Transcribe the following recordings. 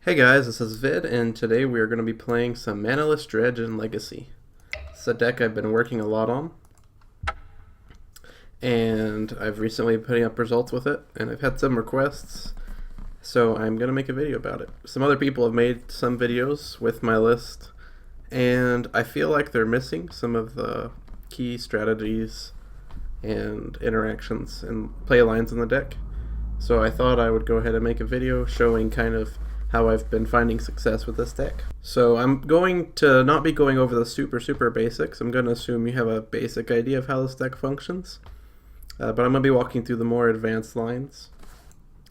Hey guys, this is Vid, and today we are going to be playing some Manaless Dredge and Legacy. It's a deck I've been working a lot on, and I've recently been putting up results with it, and I've had some requests, so I'm going to make a video about it. Some other people have made some videos with my list, and I feel like they're missing some of the key strategies and interactions and play lines in the deck. So I thought I would go ahead and make a video showing kind of how I've been finding success with this deck. So I'm going to not be going over the super basics. I'm going to assume you have a basic idea of how this deck functions. But I'm going to be walking through the more advanced lines.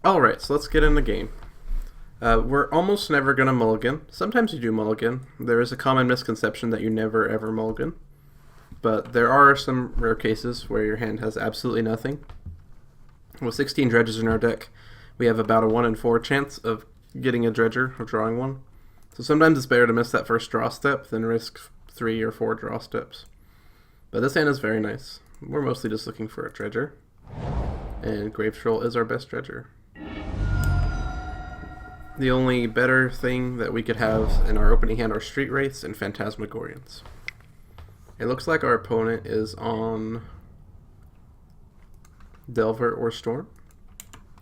Alright, so let's get in the game. We're almost never going to mulligan. Sometimes you do mulligan. There is a common misconception that you never ever mulligan. But there are some rare cases where your hand has absolutely nothing. With 16 dredges in our deck, we have about a 1 in 4 chance of getting a dredger or drawing one. So sometimes it's better to miss that first draw step than risk 3 or 4 draw steps. But this hand is very nice. We're mostly just looking for a dredger, and Grave Troll is our best dredger. The only better thing that we could have in our opening hand are Street Wraiths and Phantasmagorians. It looks like our opponent is on Delver or Storm.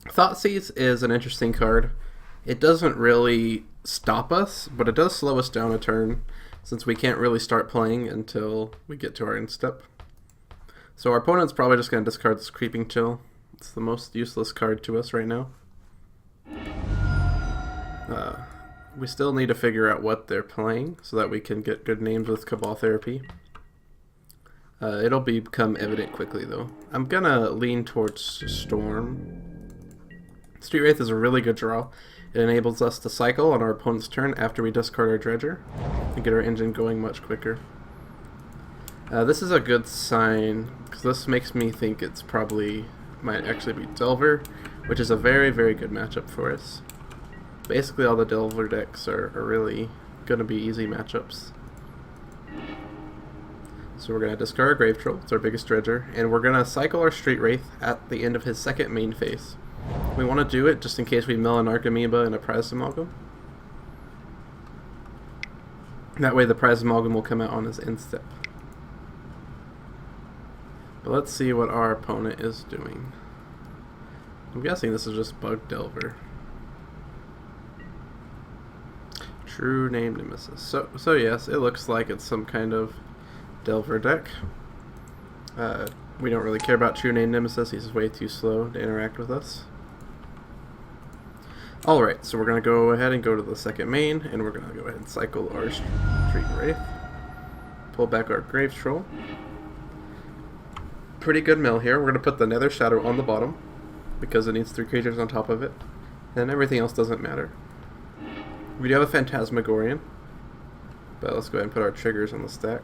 Thoughtseize is an interesting card. It doesn't really stop us, but it does slow us down a turn, since we can't really start playing until we get to our end step. So our opponent's probably just going to discard this Creeping Chill. It's the most useless card to us right now. We still need to figure out what they're playing, so that we can get good names with Cabal Therapy. It'll become evident quickly, though. I'm going to lean towards Storm. Street Wraith is a really good draw. It enables us to cycle on our opponent's turn after we discard our dredger and get our engine going much quicker. This is a good sign, because this makes me think it's probably might actually be Delver, which is a very good matchup for us. Basically all the Delver decks are really going to be easy matchups. So we're going to discard our Grave Troll, it's our biggest dredger, and we're going to cycle our Street Wraith at the end of his second main phase. We want to do it just in case we mill an Archamoeba and a Prize Amalgam. That way the Prize Amalgam will come out on his end step. But let's see what our opponent is doing. I'm guessing this is just Bug Delver. True Name Nemesis. So yes, it looks like it's some kind of Delver deck. We don't really care about True Name Nemesis, he's way too slow to interact with us. Alright, so we're going to go ahead and go to the second main, and we're going to go ahead and cycle our Street Wraith. Pull back our Grave Troll. Pretty good mill here. We're going to put the Nether Shadow on the bottom, because it needs 3 creatures on top of it, and everything else doesn't matter. We do have a Phantasmagorian, but let's go ahead and put our triggers on the stack.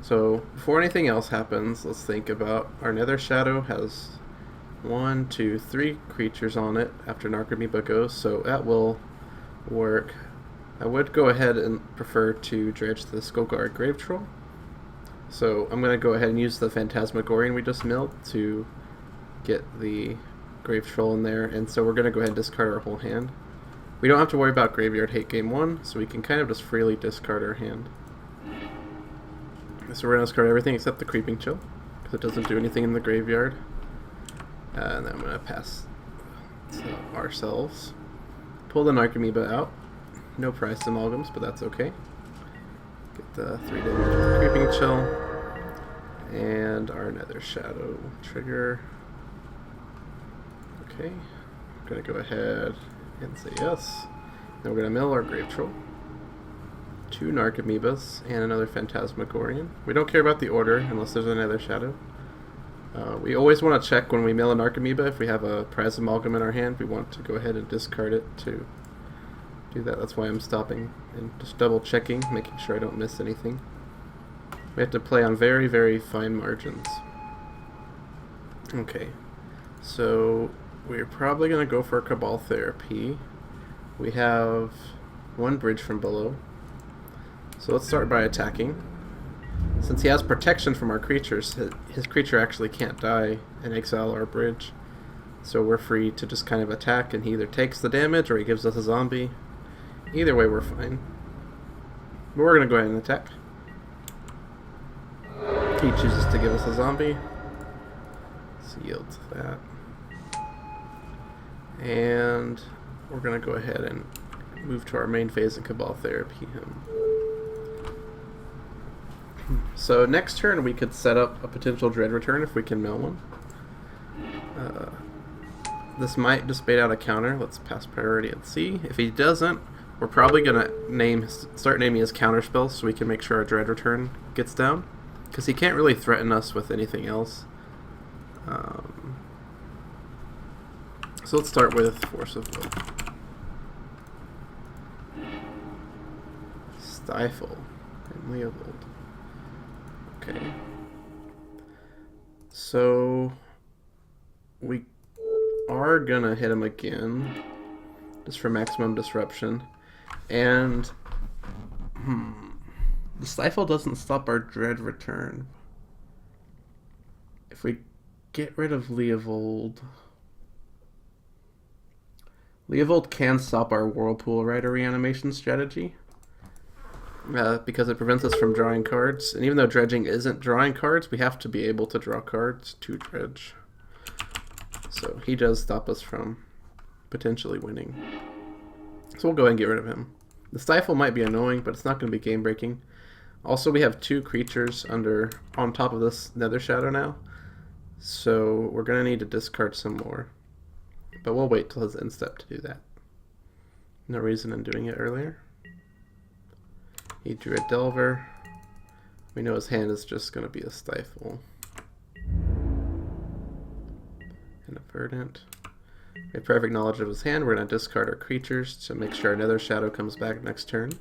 So, before anything else happens, let's think about our Nether Shadow has 1, 2, 3 creatures on it after an Archamoeba goes, so that will work. I would go ahead and prefer to dredge the Skullguard Grave Troll. So I'm going to go ahead and use the Phantasmagorian we just milled to get the Grave Troll in there, and so we're going to go ahead and discard our whole hand. We don't have to worry about Graveyard Hate Game 1, so we can kind of just freely discard our hand. So we're going to discard everything except the Creeping Chill, because it doesn't do anything in the graveyard. And then I'm going to pass to ourselves. Pull the Archamoeba out. No Prize Amalgams, but that's okay. Get the 3 damage with the Creeping Chill. And our Nether Shadow trigger. Okay. I'm going to go ahead and say yes. Then we're going to mill our Grave Troll. 2 Archamoebas and another Phantasmagorian. We don't care about the order unless there's another Shadow. We always want to check when we mill an Archamoeba. If we have a Prize Amalgam in our hand, we want to go ahead and discard it to do that. That's why I'm stopping and just double checking, making sure I don't miss anything. We have to play on very fine margins. Okay, so we're probably going to go for Cabal Therapy. We have 1 bridge from below. So let's start by attacking. Since he has protection from our creatures, his creature actually can't die and exile our bridge. So we're free to just kind of attack, and he either takes the damage or he gives us a zombie. Either way, we're fine. But we're going to go ahead and attack. He chooses to give us a zombie. Let's yield to that. And we're going to go ahead and move to our main phase and Cabal Therapy him. So next turn we could set up a potential Dread Return if we can mill one. This might just bait out a counter. Let's pass priority and see. If he doesn't, we're probably going to start naming his counter spells so we can make sure our Dread Return gets down. Because he can't really threaten us with anything else. So let's start with Force of Will. Stifle and Leovold. Okay. So we are gonna hit him again just for maximum disruption. And the Stifle doesn't stop our Dread Return. If we get rid of Leovold, Leovold can stop our Whirlpool Rider reanimation strategy. Because it prevents us from drawing cards. And even though dredging isn't drawing cards, we have to be able to draw cards to dredge. So he does stop us from potentially winning. So we'll go ahead and get rid of him. The Stifle might be annoying, but it's not going to be game breaking. Also, we have 2 creatures on top of this Nether Shadow now. So we're going to need to discard some more. But we'll wait till his end step to do that. No reason in doing it earlier. He drew a Delver. We know his hand is just going to be a Stifle. And a Verdant. We have perfect knowledge of his hand. We're going to discard our creatures to make sure our Nether Shadow comes back next turn.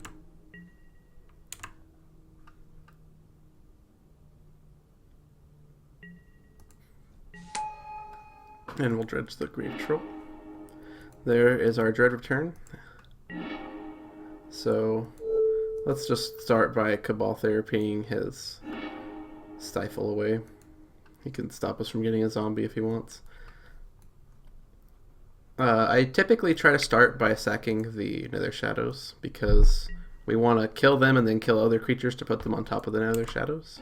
And we'll dredge the Grave Troll. There is our Dread Return. So let's just start by Cabal Therapying his Stifle away. He can stop us from getting a zombie if he wants. I typically try to start by sacking the Nether Shadows because we want to kill them and then kill other creatures to put them on top of the Nether Shadows.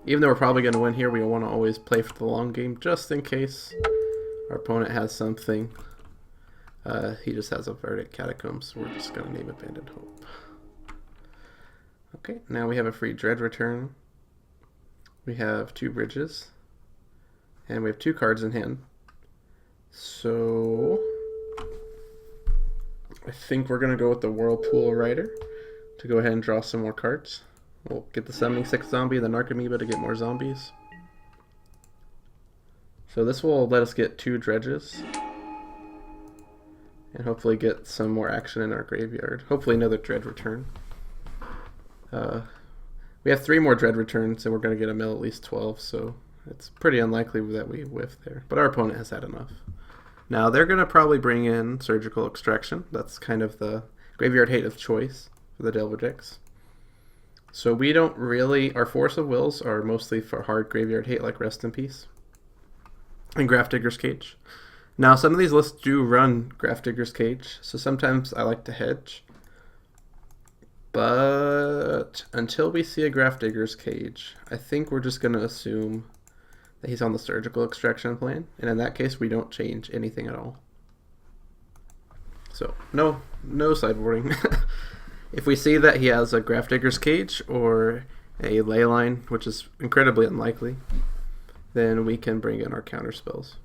Even though we're probably going to win here, we want to always play for the long game just in case our opponent has something. He just has a Verdant Catacombs, so we're just going to name Abandoned Hope. Okay, now we have a free Dread Return. We have 2 bridges. And we have 2 cards in hand. So I think we're going to go with the Whirlpool Rider to go ahead and draw some more cards. We'll get the Summoning 6 Zombie and the Narcomoeba to get more zombies. So this will let us get 2 dredges. And hopefully get some more action in our graveyard. Hopefully another Dread Return. We have 3 more Dread Returns and we're going to get a mill at least 12, so it's pretty unlikely that we whiff there. But our opponent has had enough. Now they're going to probably bring in Surgical Extraction. That's kind of the graveyard hate of choice for the Delver decks. So we don't really... Our Force of Wills are mostly for hard graveyard hate like Rest in Peace and Grafdigger's Cage. Now some of these lists do run Grafdigger's Cage, so sometimes I like to hedge. But until we see a Grafdigger's Cage, I think we're just going to assume that he's on the Surgical Extraction plan, and in that case we don't change anything at all. So no sideboarding. If we see that he has a Grafdigger's Cage or a Leyline, which is incredibly unlikely, then we can bring in our counter spells.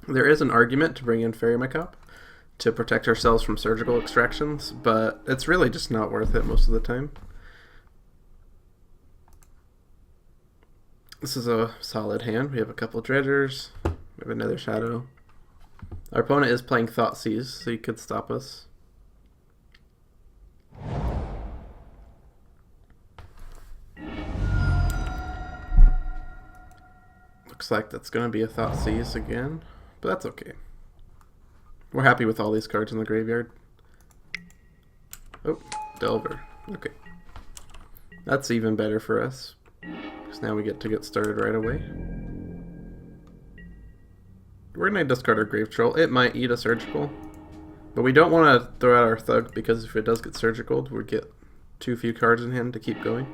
There is an argument to bring in Fairy Macabre to protect ourselves from surgical extractions, but it's really just not worth it most of the time. This is a solid hand. We have a couple dredgers. We have another shadow. Our opponent is playing Thoughtseize, so he could stop us. Looks like that's going to be a Thoughtseize again, but that's okay. We're happy with all these cards in the graveyard. Oh, Delver. Okay. That's even better for us, because now we get to get started right away. We're going to discard our Grave Troll. It might eat a Surgical, but we don't want to throw out our Thug, because if it does get Surgical, we get too few cards in hand to keep going.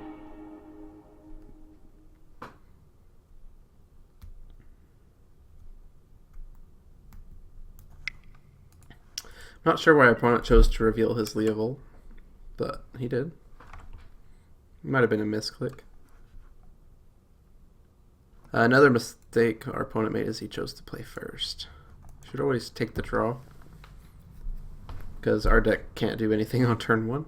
Not sure why our opponent chose to reveal his Leovold, but he did. It might have been a misclick. Another mistake our opponent made is he chose to play first. Should always take the draw, because our deck can't do anything on turn 1.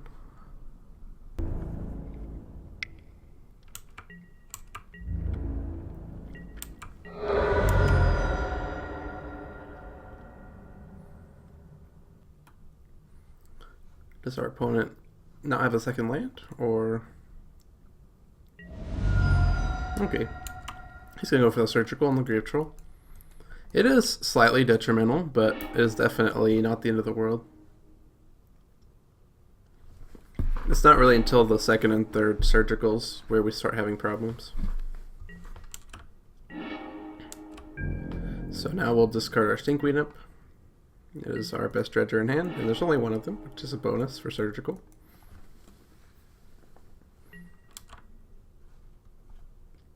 Does our opponent not have a second land, or... Okay. He's going to go for the Surgical on the Grave Troll. It is slightly detrimental, but it is definitely not the end of the world. It's not really until the second and third Surgicals where we start having problems. So now we'll discard our Stinkweed Imp. It is our best dredger in hand, and there's only one of them, which is a bonus for Surgical.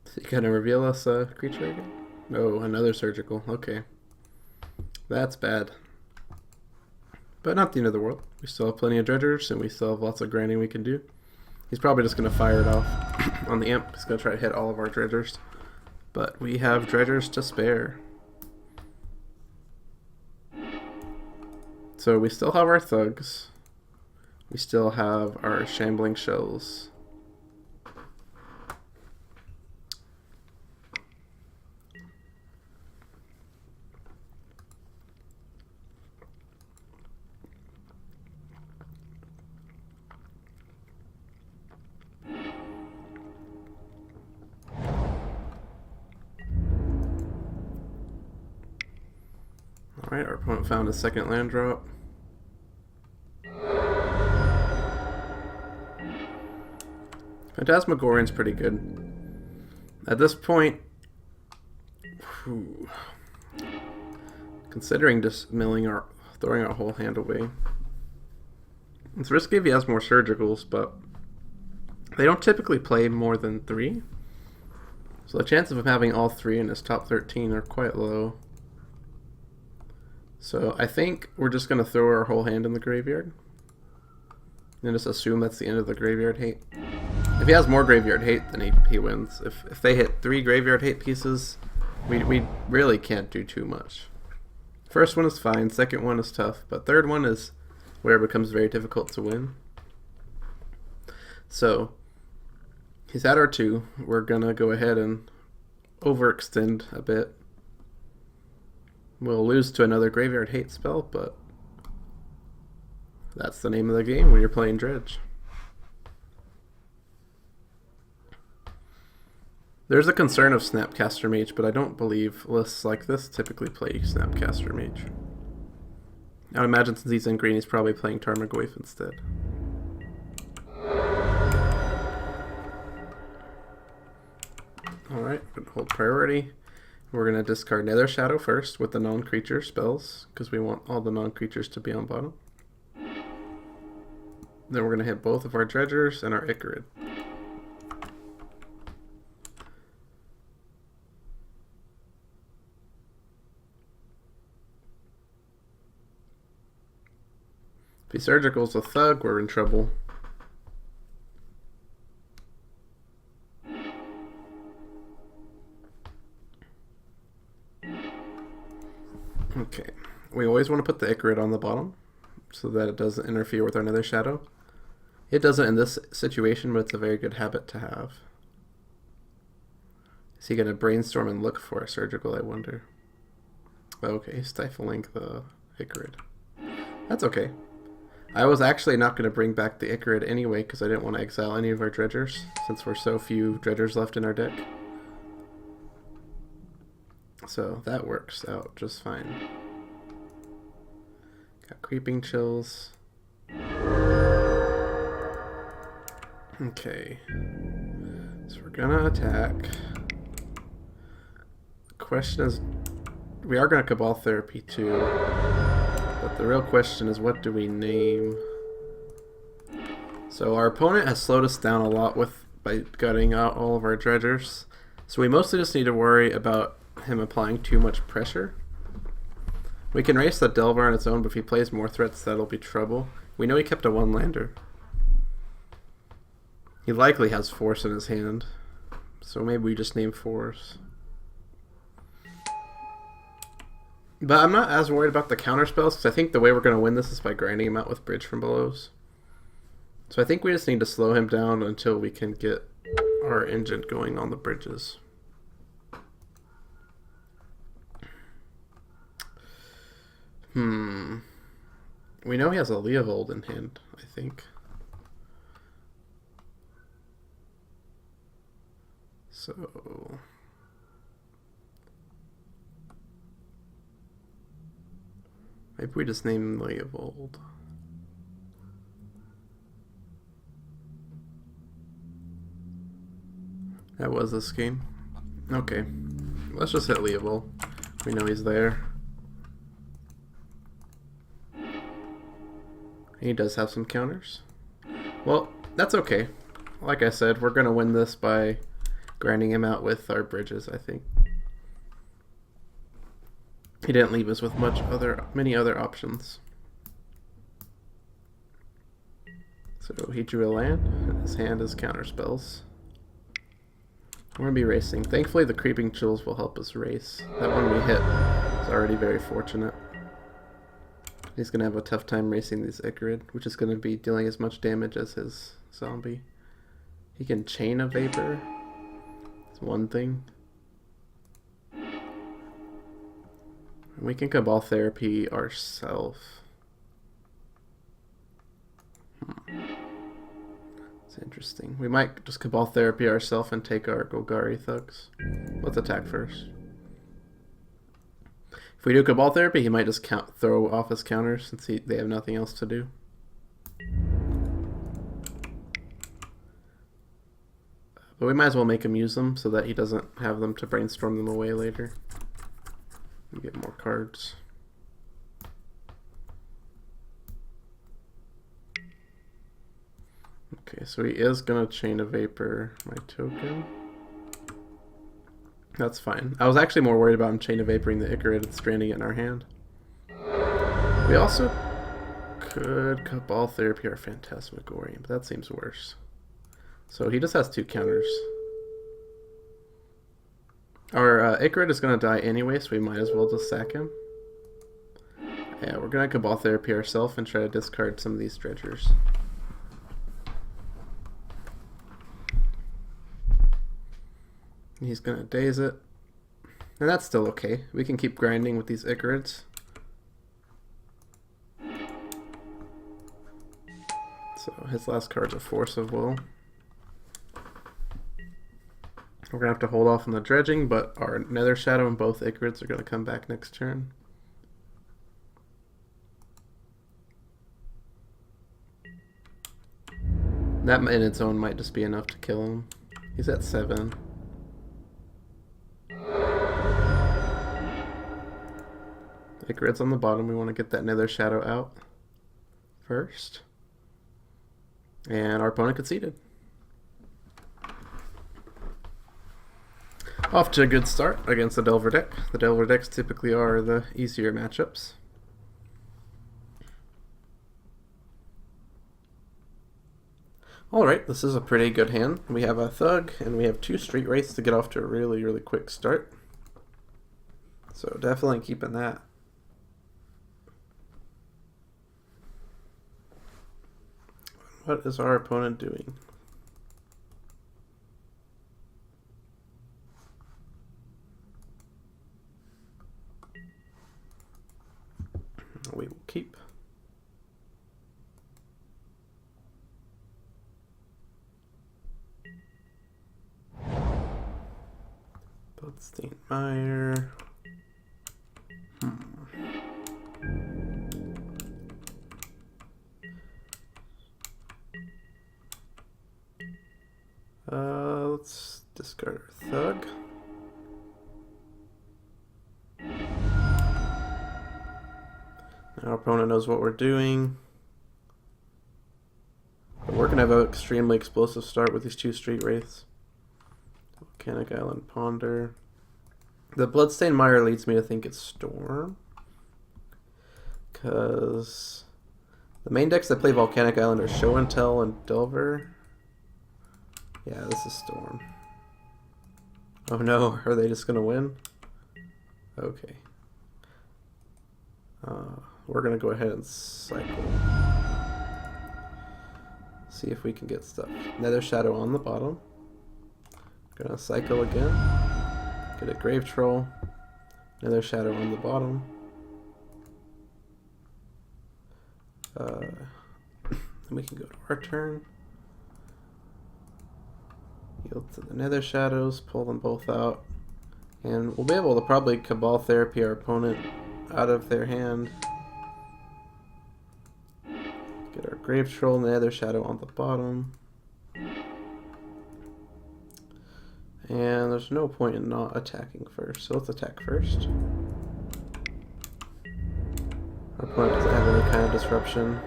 So you gonna reveal us a creature again? Oh, another Surgical. Okay. That's bad. But not the end of the world. We still have plenty of dredgers, and we still have lots of grinding we can do. He's probably just gonna fire it off on the imp. He's gonna try to hit all of our dredgers. But we have dredgers to spare. So we still have our thugs. We still have our shambling shells. Alright, our opponent found a second land drop. Phantasmagorian's pretty good. At this point, considering just throwing our whole hand away. It's risky if he has more Surgicals, but they don't typically play more than 3. So the chances of him having all 3 in his top 13 are quite low. So I think we're just going to throw our whole hand in the graveyard. And just assume that's the end of the graveyard hate. If he has more graveyard hate, then he wins. If they hit 3 graveyard hate pieces, we really can't do too much. First one is fine, second one is tough, but third one is where it becomes very difficult to win. So he's at our 2. We're gonna go ahead and overextend a bit. We'll lose to another graveyard hate spell, but that's the name of the game when you're playing Dredge. There's a concern of Snapcaster Mage, but I don't believe lists like this typically play Snapcaster Mage. I would imagine since he's in green, he's probably playing Tarmogoyf instead. Alright, we're going to hold priority. We're going to discard Nether Shadow first with the non-creature spells, because we want all the non-creatures to be on bottom. Then we're going to hit both of our Dredgers and our Ichorid. If he Surgicals a Thug, we're in trouble. Okay, we always want to put the Ichorid on the bottom so that it doesn't interfere with our Nether Shadow. It doesn't in this situation, but it's a very good habit to have. Is he going to brainstorm and look for a Surgical, I wonder? Okay, stifling the Ichorid. That's okay. I was actually not going to bring back the Ichorid anyway because I didn't want to exile any of our Dredgers since we're so few Dredgers left in our deck. So that works out just fine. Got Creeping Chills. Okay. So we're gonna attack. The question is, we are gonna Cabal Therapy too, but the real question is, what do we name? So our opponent has slowed us down a lot by gutting out all of our dredgers. So we mostly just need to worry about him applying too much pressure. We can race the Delver on its own, but if he plays more threats, that'll be trouble. We know he kept a one-lander. He likely has force in his hand, so maybe we just name force. But I'm not as worried about the counter spells, because I think the way we're going to win this is by grinding him out with Bridge from Belows. So I think we just need to slow him down until we can get our engine going on the bridges. We know he has a Leovold in hand, I think. So maybe we just name Leovold. That was this game. Okay. Let's just hit Leovold. We know he's there. He does have some counters. Well, that's okay. Like I said, we're going to win this by grinding him out with our bridges, I think. He didn't leave us with many other options. So he drew a land, and his hand is counter spells. We're going to be racing. Thankfully, the Creeping Chills will help us race. That one we hit is already very fortunate. He's going to have a tough time racing these Icarid, which is going to be dealing as much damage as his zombie. He can chain a Vapor. It's one thing. We can Cabal Therapy ourselves. It's interesting. We might just Cabal Therapy ourselves and take our Golgari Thugs. Let's attack first. If we do Cabal Therapy, he might just throw off his counters since they have nothing else to do. But we might as well make him use them so that he doesn't have them to brainstorm them away later. We get more cards. Okay, so he is going to Chain a Vapor my token. That's fine. I was actually more worried about him Chain of Vaporing the Icarid and stranding it in our hand. We also could Cabal Therapy our Phantasmagorium, but that seems worse. So he just has 2 counters. Our Icarid is going to die anyway, so we might as well just sack him. Yeah, we're going to Cabal Therapy ourselves and try to discard some of these dredgers. He's going to daze it. And that's still okay. We can keep grinding with these Icarids. So his last card's a Force of Will. We're going to have to hold off on the dredging, but our Nether Shadow and both Icarids are going to come back next turn. That in its own might just be enough to kill him. He's at 7. Icarid's on the bottom. We want to get that Nether Shadow out first. And our opponent conceded. Off to a good start against the Delver deck. The Delver decks typically are the easier matchups. Alright, this is a pretty good hand. We have a Thug, and we have 2 Street Wraiths to get off to a really, really quick start. So definitely keeping that. What is our opponent doing? We will keep. Bloodstained Mire. let's discard our Thug. Our opponent knows what we're doing. But we're going to have an extremely explosive start with these 2 Street Wraiths. Volcanic Island Ponder. The Bloodstained Mire leads me to think it's Storm. Because the main decks that play Volcanic Island are Show and Tell and Delver. Yeah, this is Storm. Oh no, are they just going to win? Okay. We're going to go ahead and cycle. See if we can get stuff. Nether Shadow on the bottom. Gonna cycle again. Get a Grave Troll. Nether Shadow on the bottom. Then we can go to our turn. Yield to the Nether Shadows, pull them both out. And we'll be able to probably Cabal Therapy our opponent out of their hand. Get our Grave Troll, Nether Shadow on the bottom. And there's no point in not attacking first, so let's attack first. Our opponent doesn't have any kind of disruption.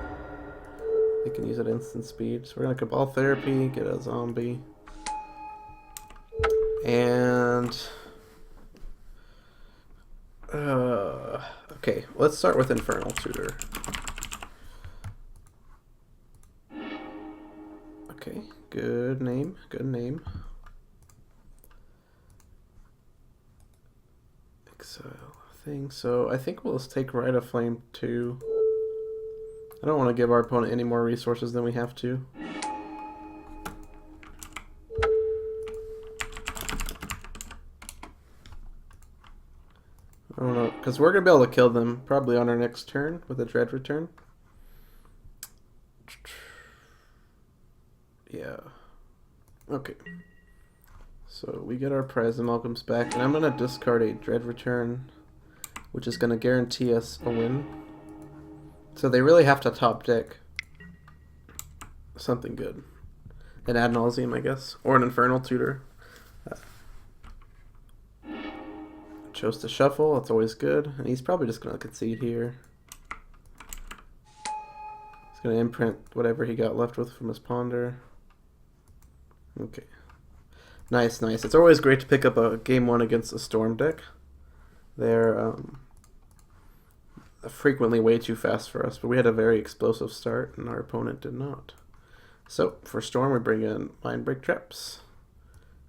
They can use it at instant speed. So we're going to Cabal Therapy, get a zombie. And... okay, let's start with Infernal Tutor. Okay, good name, good name. Exile thing. So I think we'll just take Rite of Flame 2. I don't want to give our opponent any more resources than we have to. I don't know, because we're going to be able to kill them probably on our next turn with a Dread Return. Yeah. Okay. So we get our Prize Amalgams back, and I'm going to discard a Dread Return, which is going to guarantee us a win. So they really have to top deck something good. An Ad Nauseam, I guess, or an Infernal Tutor. Chose to shuffle, that's always good. And he's probably just going to concede here. He's going to imprint whatever he got left with from his Ponder. Okay. Nice, nice. It's always great to pick up a game 1 against a Storm deck. They're frequently way too fast for us, but we had a very explosive start, and our opponent did not. So, for Storm, we bring in Mindbreak Traps.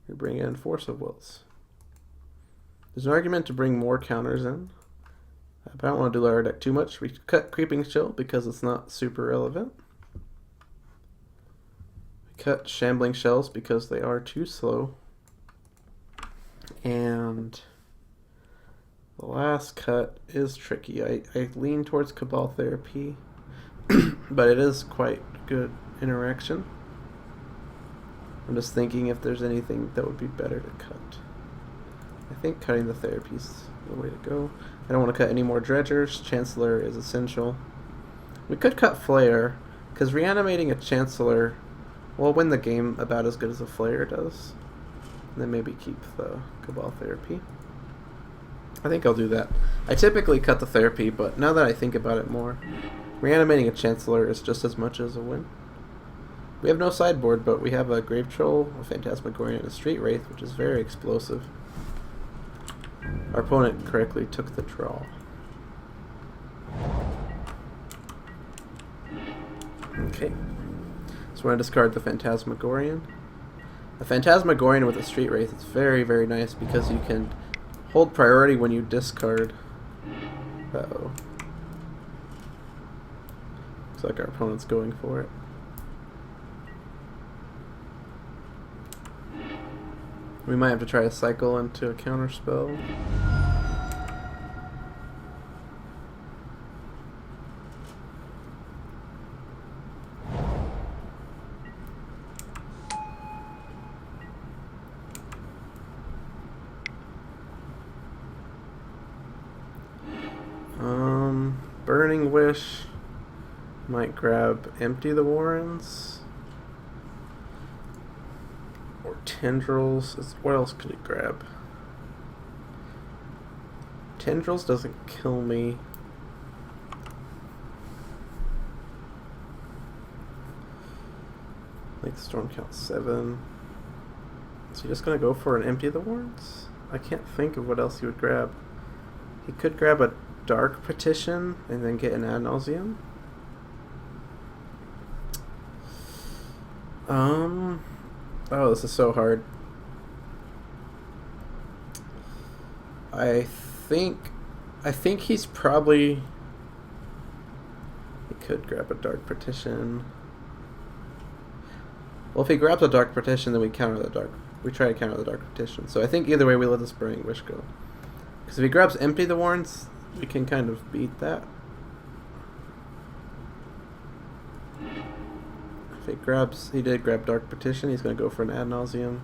We bring in Force of Wills. There's an argument to bring more counters in, but I don't want to do our deck too much. We cut Creeping Chill because it's not super relevant. We cut Shambling Shells because they are too slow. And the last cut is tricky. I lean towards Cabal Therapy, but it is quite good interaction. I'm just thinking if there's anything that would be better to cut. I think cutting the Therapy is the way to go. I don't want to cut any more Dredgers. Chancellor is essential. We could cut Flare, because reanimating a Chancellor will win the game about as good as a Flare does. And then maybe keep the Cabal Therapy. I think I'll do that. I typically cut the Therapy, but now that I think about it more, reanimating a Chancellor is just as much as a win. We have no sideboard, but we have a Grave Troll, a Phantasmagorian, and a Street Wraith, which is very explosive. Our opponent correctly took the draw. Okay. So we're going to discard the Phantasmagorian. A Phantasmagorian with a Street Wraith is very, very nice because you can hold priority when you discard. Uh-oh. Looks like our opponent's going for it. We might have to try to cycle into a counter spell. Burning Wish. Might grab Empty the Warrens. Or Tendrils. What else could he grab? Tendrils doesn't kill me. Like Storm count 7. Is he just gonna go for an Empty the Warrens? I can't think of what else he would grab. He could grab a Dark Petition and then get an Ad Nauseam. Oh, this is so hard. I think he's probably... He could grab a Dark Petition. Well, if he grabs a Dark Petition, then we counter the Dark. We try to counter the Dark Petition. So I think either way we let this Burning Wish go. Because if he grabs Empty the Warrens, we can kind of beat that. If he grabs... He did grab Dark Petition. He's going to go for an Ad Nauseam.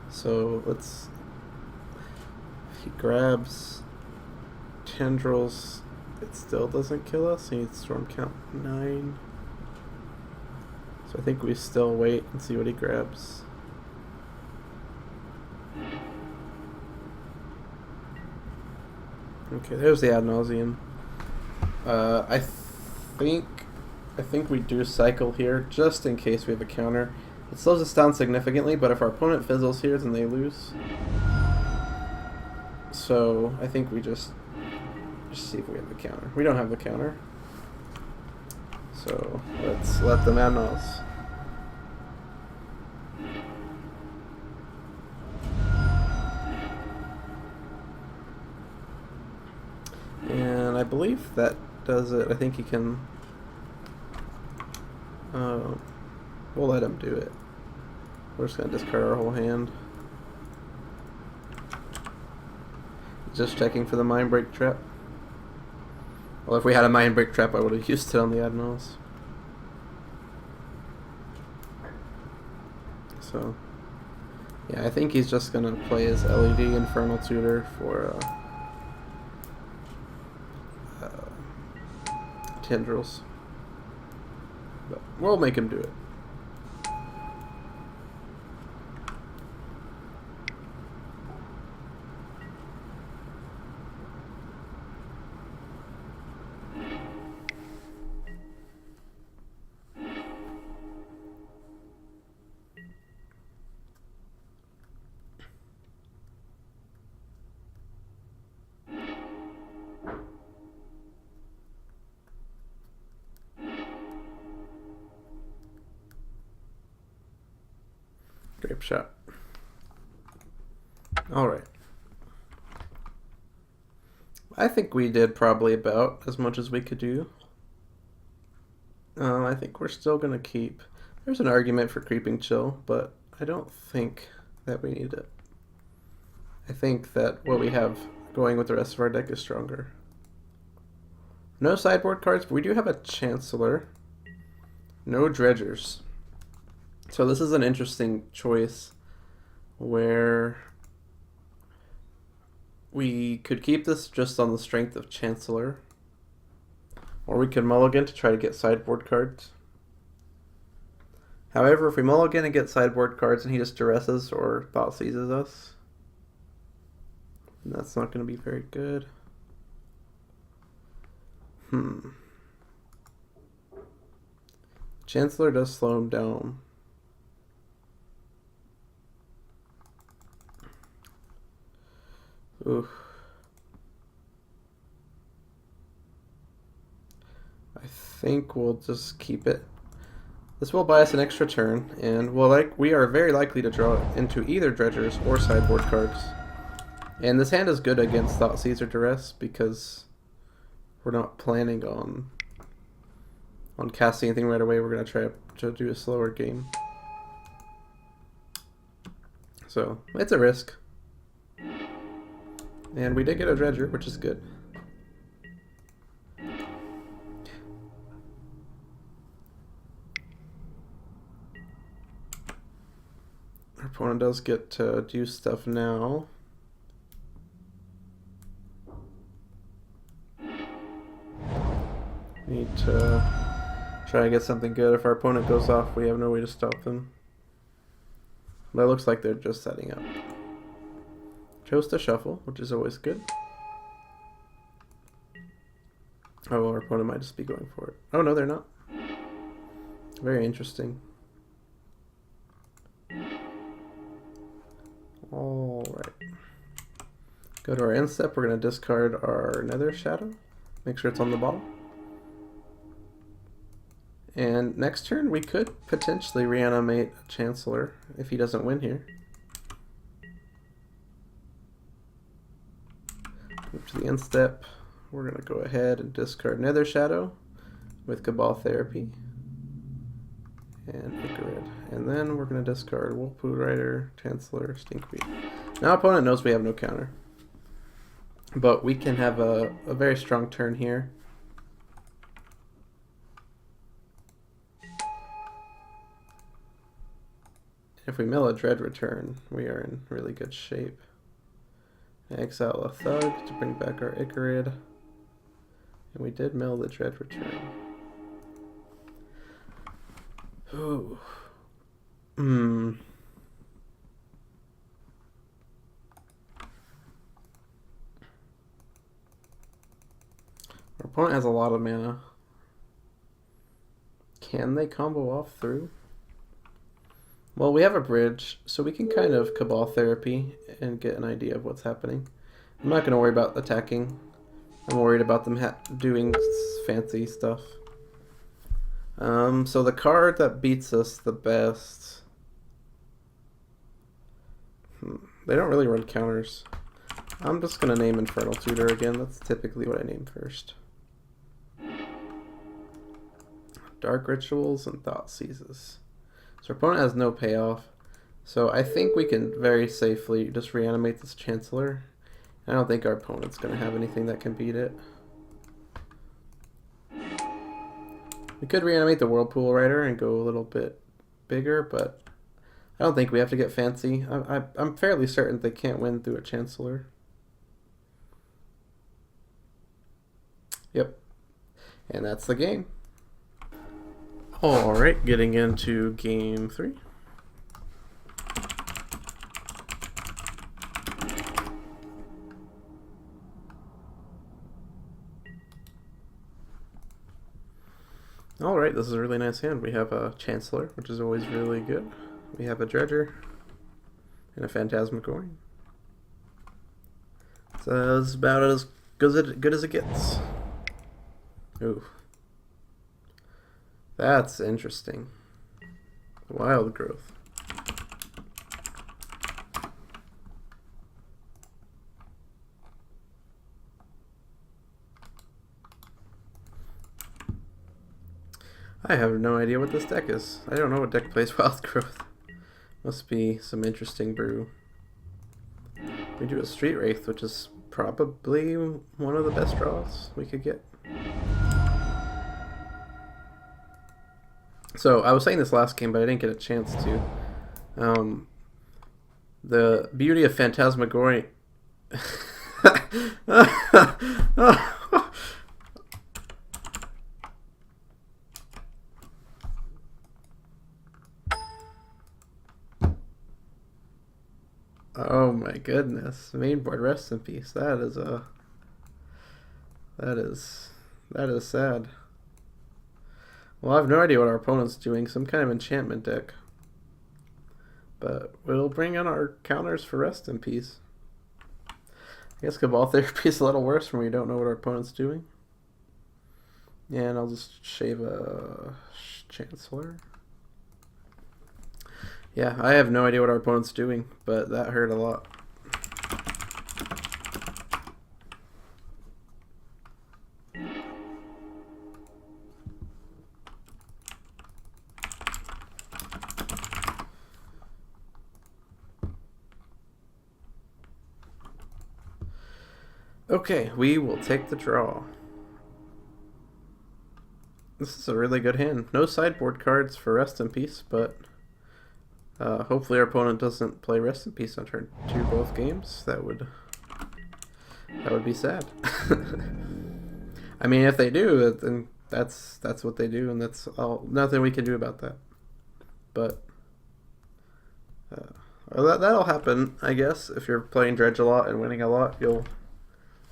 So let's... If he grabs Tendrils, it still doesn't kill us. He needs Storm count 9. So I think we still wait and see what he grabs. Okay, there's the Ad Nauseam. I think we do cycle here just in case we have a counter. It slows us down significantly, but if our opponent fizzles here, then they lose. So I think we just see if we have the counter. We don't have the counter. So let's let them Manaless. And I believe that does it. I think he can... we'll let him do it. We're just going to discard our whole hand. Just checking for the Mind Break trap. Well, if we had a Mind Break trap, I would have used it on the Admirals. So, yeah, I think he's just going to play his LED Infernal Tutor for Tendrils. But we'll make him do it. Grape shot. Alright. I think we did probably about as much as we could do. I think we're still going to keep... There's an argument for Creeping Chill, but I don't think that we need it. I think that what we have going with the rest of our deck is stronger. No sideboard cards, but we do have a Chancellor. No Dredgers. So this is an interesting choice where we could keep this just on the strength of Chancellor, or we could mulligan to try to get sideboard cards. However, if we mulligan and get sideboard cards and he just duresses or thought seizes us, that's not going to be very good. Chancellor does slow him down. Oof. I think we'll just keep it. This will buy us an extra turn, and we are very likely to draw into either Dredgers or sideboard cards. And this hand is good against Thoughtseize or Duress because we're not planning on casting anything right away. We're going to try to do a slower game. So, it's a risk. And we did get a Dredger, which is good. Our opponent does get to do stuff now. Need to try and get something good. If our opponent goes off, we have no way to stop them. But it looks like they're just setting up. Chose to shuffle, which is always good. Oh, our opponent might just be going for it. Oh, no, they're not. Very interesting. Alright. Go to our end step. We're going to discard our Nether Shadow. Make sure it's on the bottom. And next turn, we could potentially reanimate Chancellor if he doesn't win here. Move to the end step. We're going to go ahead and discard Nether Shadow with Cabal Therapy and Icarid. And then we're going to discard Whirlpool Rider, Chancellor, Stinkweed. Now opponent knows we have no counter. But we can have a very strong turn here. If we mill a Dread Return, we are in really good shape. Exile a Thug to bring back our Icarid. And we did mill the Dread Return. Ooh. Our opponent has a lot of mana. Can they combo off through? Well, we have a bridge, so we can kind of Cabal Therapy and get an idea of what's happening. I'm not going to worry about attacking. I'm worried about them doing fancy stuff. So the card that beats us the best... They don't really run counters. I'm just going to name Infernal Tutor again. That's typically what I name first. Dark Rituals and Thought Seizes. So our opponent has no payoff. So I think we can very safely just reanimate this Chancellor. I don't think our opponent's going to have anything that can beat it. We could reanimate the Whirlpool Rider and go a little bit bigger, but I don't think we have to get fancy. I'm fairly certain they can't win through a Chancellor. Yep. And that's the game. Alright, getting into game 3. Alright, this is a really nice hand. We have a Chancellor, which is always really good. We have a Dredger and a Phantasmagoria. So it's about as good as it gets. Ooh. That's interesting. Wild Growth. I have no idea what this deck is. I don't know what deck plays Wild Growth. Must be some interesting brew. We do a Street Wraith, which is probably one of the best draws we could get. So, I was saying this last game, but I didn't get a chance to. The beauty of Phantasmagoria... Oh my goodness. Mainboard, rest in peace. That is sad. Well, I have no idea what our opponent's doing. Some kind of enchantment deck. But we'll bring in our counters for rest in peace. I guess Cabal Therapy is a little worse when we don't know what our opponent's doing. And I'll just shave a Chancellor. Yeah, I have no idea what our opponent's doing, but that hurt a lot. Okay, we will take the draw. This is a really good hand. No sideboard cards for Rest in Peace, but hopefully our opponent doesn't play Rest in Peace on turn 2 both games. That would be sad. I mean, if they do, then that's what they do, and that's all. Nothing we can do about that. But That'll happen, I guess. If you're playing Dredge a lot and winning a lot, you'll...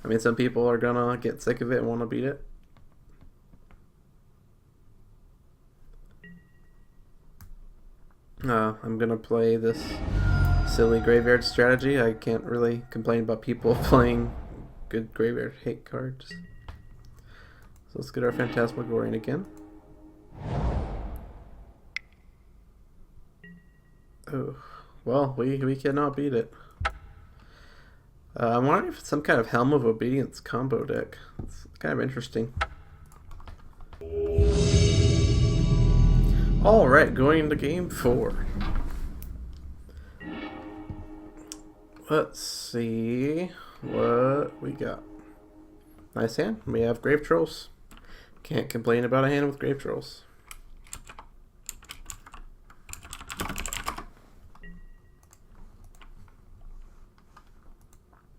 I mean, some people are gonna get sick of it and want to beat it. I'm gonna play this silly graveyard strategy. I can't really complain about people playing good graveyard hate cards. So let's get our Phantasmagorian again. Oh, well, we cannot beat it. I'm wondering if it's some kind of Helm of Obedience combo deck. It's kind of interesting. Alright, going into game 4. Let's see what we got. Nice hand. We have Grave Trolls. Can't complain about a hand with Grave Trolls.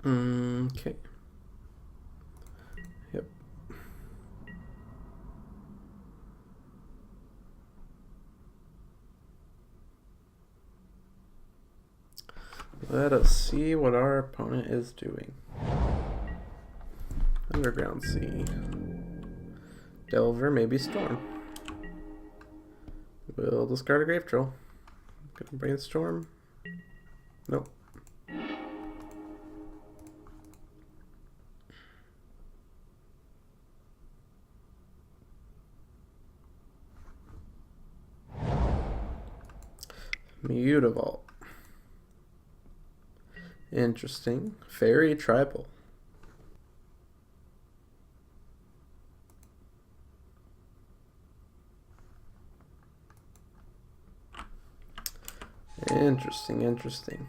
Okay. Yep. Let us see what our opponent is doing. Underground Sea. Delver, maybe Storm. We'll discard a Grave Troll. Gonna Brainstorm. Nope. Mutavault. Interesting. Fairy Tribal. Interesting.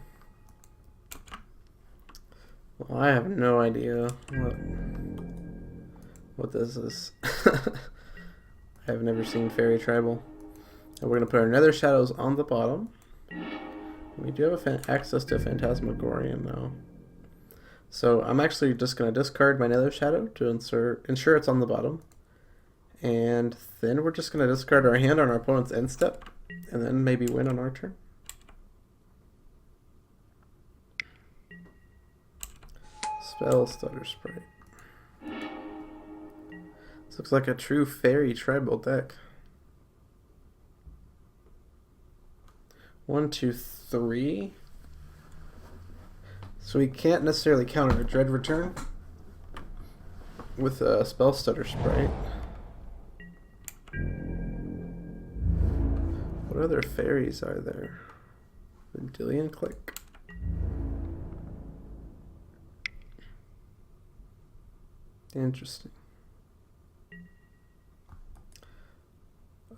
Well, I have no idea what this is. I've never seen Fairy Tribal. And we're going to put our Nether Shadows on the bottom. We do have access to Phantasmagorian now. So I'm actually just going to discard my Nether Shadow to ensure it's on the bottom. And then we're just going to discard our hand on our opponent's end step. And then maybe win on our turn. Spell Stutter Sprite. This looks like a true Fairy Tribal deck. 1, 2, 3. So we can't necessarily counter a Dread Return with a Spell Stutter Sprite. What other fairies are there? Vendilion Click. Interesting.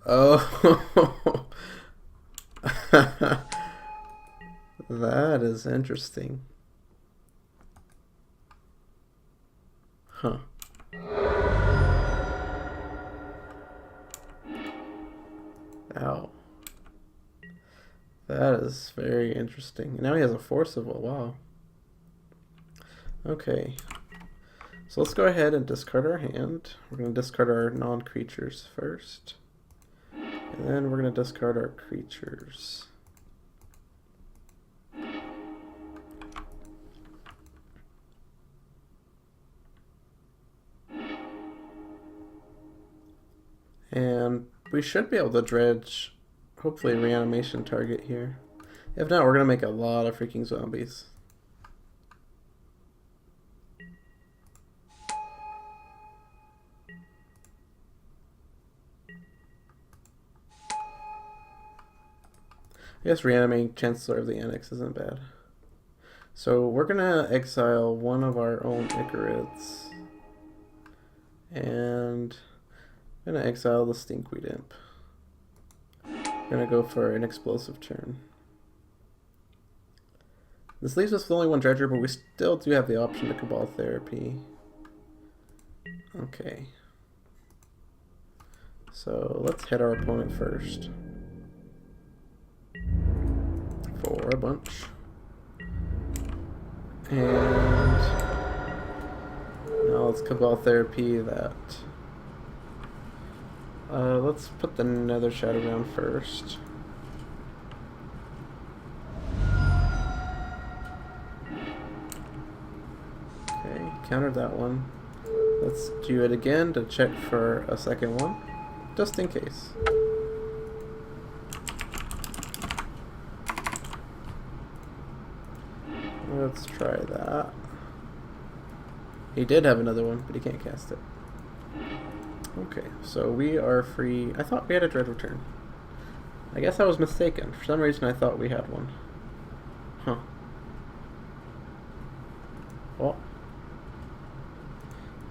Oh, that is interesting. Huh. Ow. That is very interesting. Now he has a Forcible. Wow. Okay. So let's go ahead and discard our hand. We're going to discard our non-creatures first. And then we're going to discard our creatures. And we should be able to dredge, hopefully, a reanimation target here. If not, we're going to make a lot of freaking zombies. I guess reanimating Chancellor of the Annex isn't bad. So we're going to exile one of our own Icarids. And I'm going to exile the Stinkweed Imp. I'm going to go for an explosive turn. This leaves us with only one Dredger, but we still do have the option to Cabal Therapy. Okay. So let's hit our opponent first. For a bunch. And now let's Cabal Therapy that. Let's put the Nether Shadow down first. countered that one. Let's do it again to check for a second one, just in case. Let's try that. He did have another one, but he can't cast it. Okay, so we are free. I thought we had a Dredge return. I guess I was mistaken. For some reason I thought we had one. Huh. Well,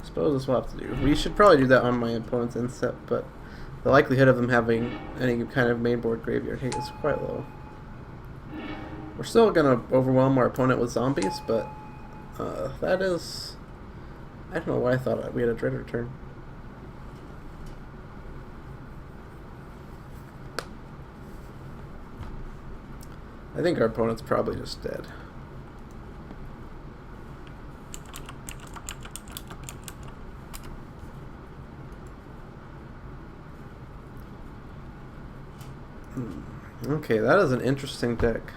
I suppose that's what we'll have to do. We should probably do that on my opponent's inset, but the likelihood of them having any kind of mainboard graveyard hate is quite low. We're still going to overwhelm our opponent with zombies, but that is... I don't know why I thought we had a Dredge return. I think our opponent's probably just dead. Okay, that is an interesting deck.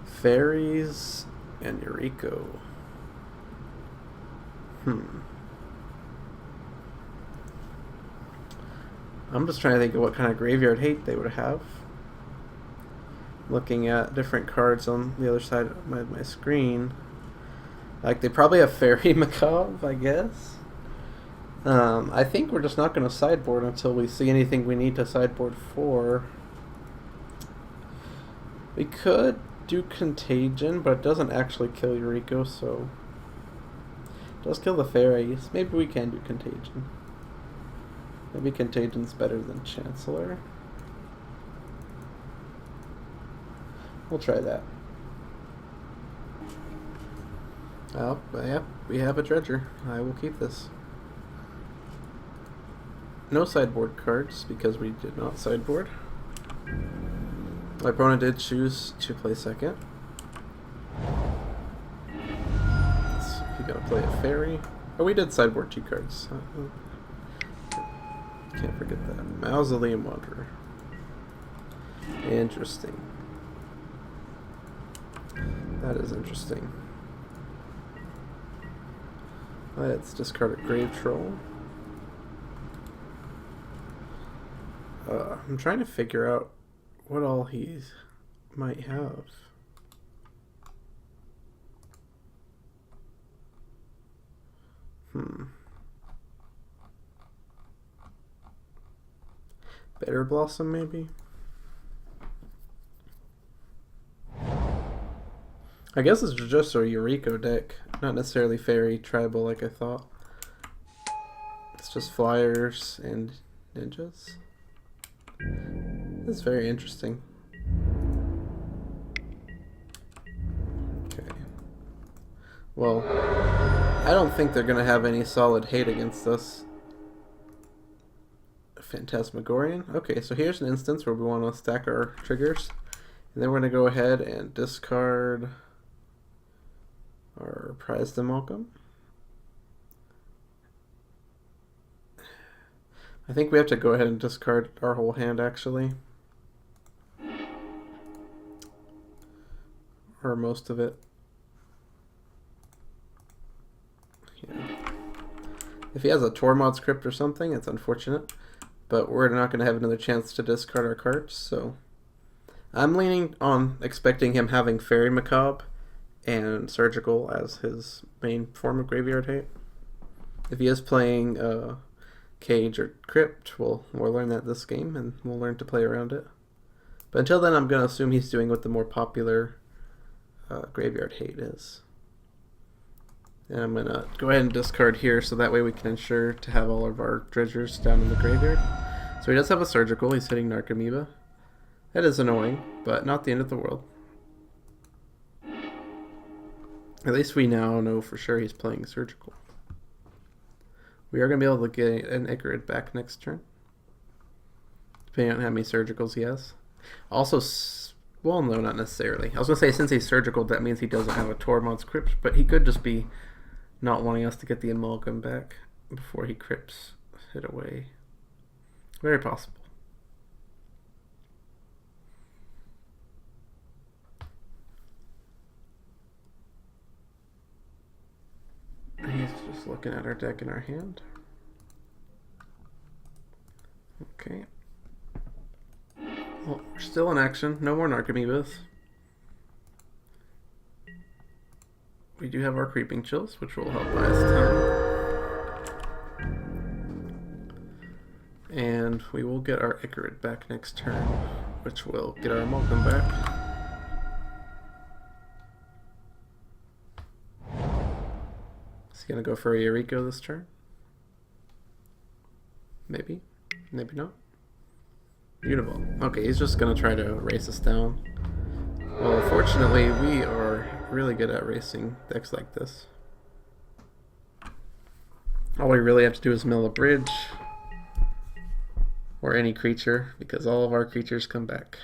Fairies and Yuriko. I'm just trying to think of what kind of graveyard hate they would have. Looking at different cards on the other side of my screen. Like, they probably have Fairy Macabre, I guess. I think we're just not going to sideboard until we see anything we need to sideboard for. We could do Contagion, but it doesn't actually kill Yuriko, so... It does kill the Fairies. Maybe we can do Contagion. Maybe Contagion's better than Chancellor. We'll try that. Oh, yeah, we have a Dredger. I will keep this. No sideboard cards, because we did not sideboard. My opponent did choose to play second. He's gonna play a Fairy. Oh, we did sideboard 2 cards. Can't forget that. Mausoleum Wanderer. Interesting. That is interesting. Let's discard a Grave Troll. I'm trying to figure out what all he might have. Bitter Blossom, maybe? I guess it's just a Yuriko deck, not necessarily Fairy Tribal like I thought. It's just flyers and ninjas. This is very interesting. Okay. Well, I don't think they're going to have any solid hate against us. Phantasmagorian. Okay, so here's an instance where we want to stack our triggers. And then we're going to go ahead and discard our Prized Amalgam. I think we have to go ahead and discard our whole hand, actually. Or most of it. Yeah. If he has a Tormod's Crypt or something, it's unfortunate. But we're not going to have another chance to discard our cards, so... I'm leaning on expecting him having Fairy Macabre and Surgical as his main form of graveyard hate. If he is playing Cage or Crypt, we'll learn that this game, and we'll learn to play around it. But until then, I'm going to assume he's doing what the more popular graveyard hate is. And I'm going to go ahead and discard here, so that way we can ensure to have all of our dredgers down in the graveyard. So he does have a Surgical, he's hitting Narcomoeba. That is annoying, but not the end of the world. At least we now know for sure he's playing Surgical. We are going to be able to get an Icarid back next turn, depending on how many Surgicals he has. Also, well, no, not necessarily. I was going to say, since he's Surgical, that means he doesn't have a Tormod's Crypt, but he could just be not wanting us to get the Amalgam back before he crypts it away. Very possible. looking at our deck in our hand. Okay. Well, we're still in action. No more Narcomoebas. We do have our Creeping Chills, which will help buy us time. And we will get our Icarid back next turn, which will get our Amalgam back. Is he going to go for a Eureka this turn? Maybe. Maybe not. Beautiful. Okay, he's just going to try to race us down. Well, fortunately, we are really good at racing decks like this. All we really have to do is mill a bridge. Or any creature, because all of our creatures come back.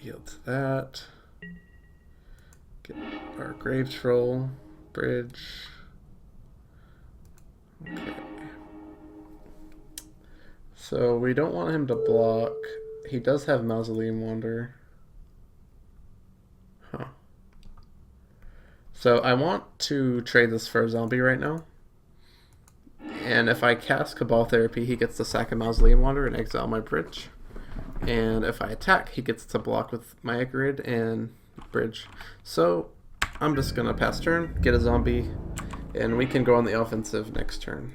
Yield to that. Get our Grave Troll, bridge. Okay. So we don't want him to block. He does have Mausoleum Wanderer. Huh. So I want to trade this for a zombie right now. And if I cast Cabal Therapy, he gets to sack a Mausoleum Wanderer and exile my bridge. And if I attack, he gets to block with my Icarid and bridge. So I'm just going to pass turn, get a zombie, and we can go on the offensive next turn.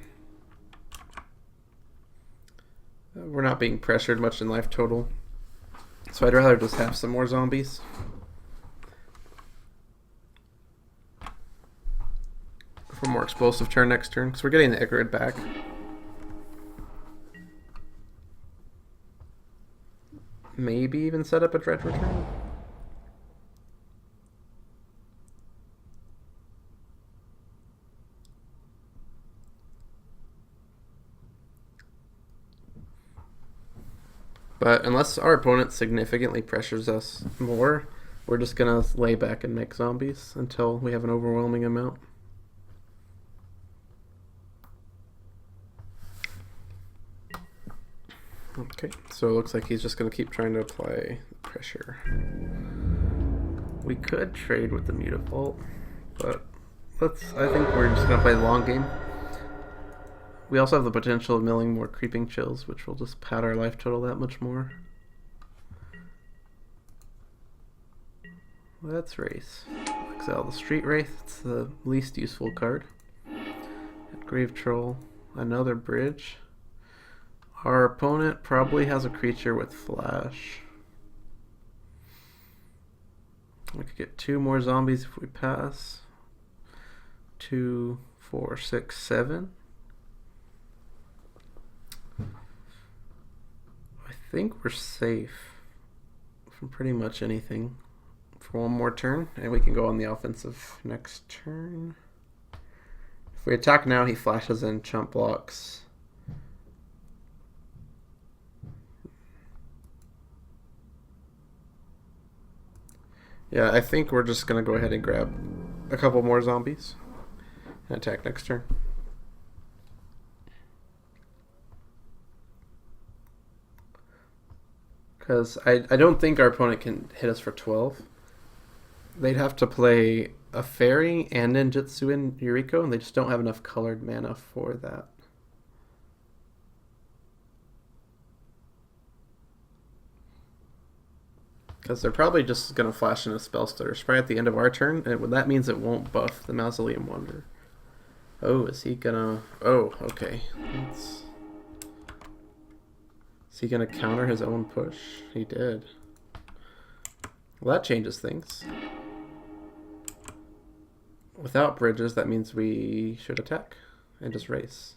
We're not being pressured much in life total, so I'd rather just have some more zombies. For a more explosive turn next turn, because we're getting the Icarid back. Maybe even set up a Dredge return. But unless our opponent significantly pressures us more, we're just going to lay back and make zombies until we have an overwhelming amount. Okay, so it looks like he's just going to keep trying to apply pressure. We could trade with the Mutavault, but I think we're just going to play the long game. We also have the potential of milling more Creeping Chills, which will just pad our life total that much more. Let's race. Exile the Street Wraith, it's the least useful card. Grave Troll, another bridge. Our opponent probably has a creature with Flash. We could get 2 more zombies if we pass. 2, 4, 6, 7. I think we're safe from pretty much anything for one more turn, and we can go on the offensive next turn. If we attack now, he flashes in chump blocks. Yeah, I think we're just going to go ahead and grab a couple more zombies and attack next turn. Because I don't think our opponent can hit us for 12. They'd have to play a Fairy and Ninjutsu and Eureka, and they just don't have enough colored mana for that. Because they're probably just going to flash in a Spell Stutter right at the end of our turn, and that means it won't buff the Mausoleum Wanderer. Oh, is he gonna... Oh, okay. Is he gonna counter his own push? He did. Well, that changes things. Without bridges, that means we should attack and just race.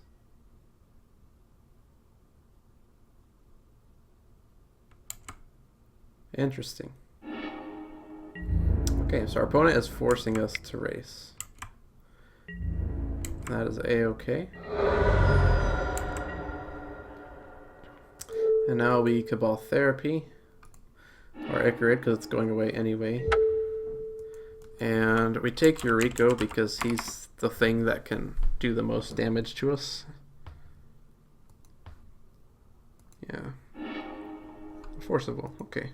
Interesting. Okay, so our opponent is forcing us to race. That is A-okay. And now we Cabal Therapy our Icarid because it's going away anyway. And we take Eureka because he's the thing that can do the most damage to us. Yeah. Forcible, okay.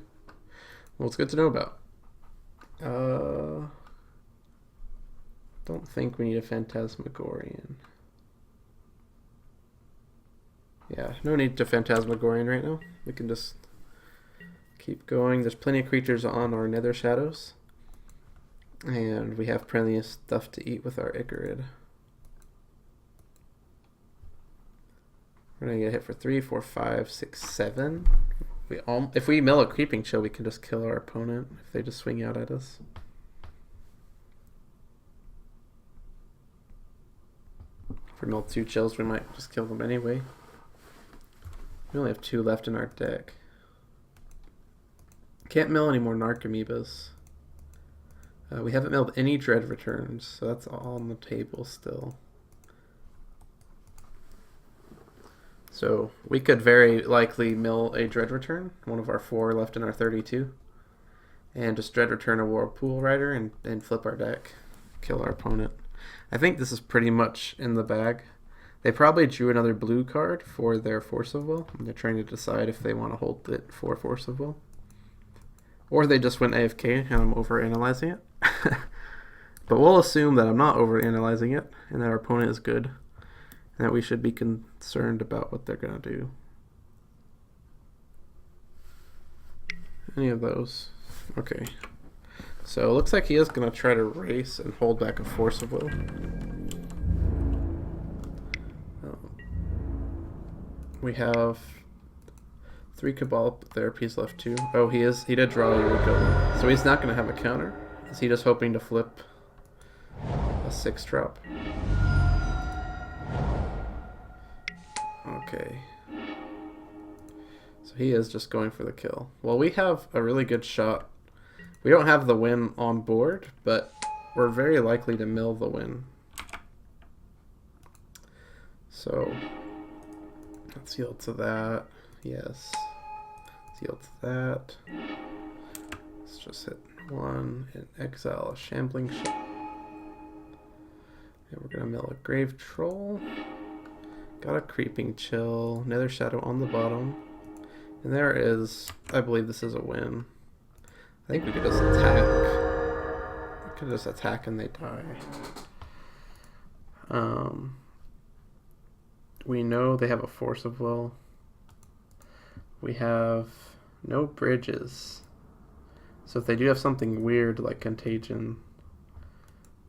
Well, it's good to know about. Don't think we need a Phantasmagorian. Yeah, no need to Phantasmagorian right now. We can just keep going. There's plenty of creatures on our Nether Shadows. And we have plenty of stuff to eat with our Icarid. We're gonna get hit for 3, 4, 5, 6, 7. If we mill a Creeping Chill, we can just kill our opponent if they just swing out at us. If we mill 2 chills, we might just kill them anyway. We only have 2 left in our deck. Can't mill any more Narcomoebas. We haven't milled any Dread Returns, so that's all on the table still. So we could very likely mill a Dread Return, one of our 4 left in our 32, and just Dread Return a Whirlpool Rider and flip our deck, kill our opponent. I think this is pretty much in the bag. They probably drew another blue card for their Force of Will, and they're trying to decide if they want to hold it for Force of Will. Or they just went AFK and I'm overanalyzing it. But we'll assume that I'm not overanalyzing it and that our opponent is good and that we should be concerned about what they're going to do. Any of those. Okay. So it looks like he is going to try to race and hold back a Force of Will. We have 3 Cabal Therapies left too. Oh, he did draw a Eureka. So he's not going to have a counter. Is he just hoping to flip a 6-drop? Okay. So he is just going for the kill. Well, we have a really good shot. We don't have the win on board, but we're very likely to mill the win. So let's yield to that. Yes. Let's yield to that. Let's just hit 1 and exile a Shambling Shot. And we're going to mill a Grave Troll. Got a Creeping Chill. Nether Shadow on the bottom. And there is, I believe this is a win. I think we could just attack. We could just attack and they die. We know they have a Force of Will. We have no bridges. So if they do have something weird like Contagion,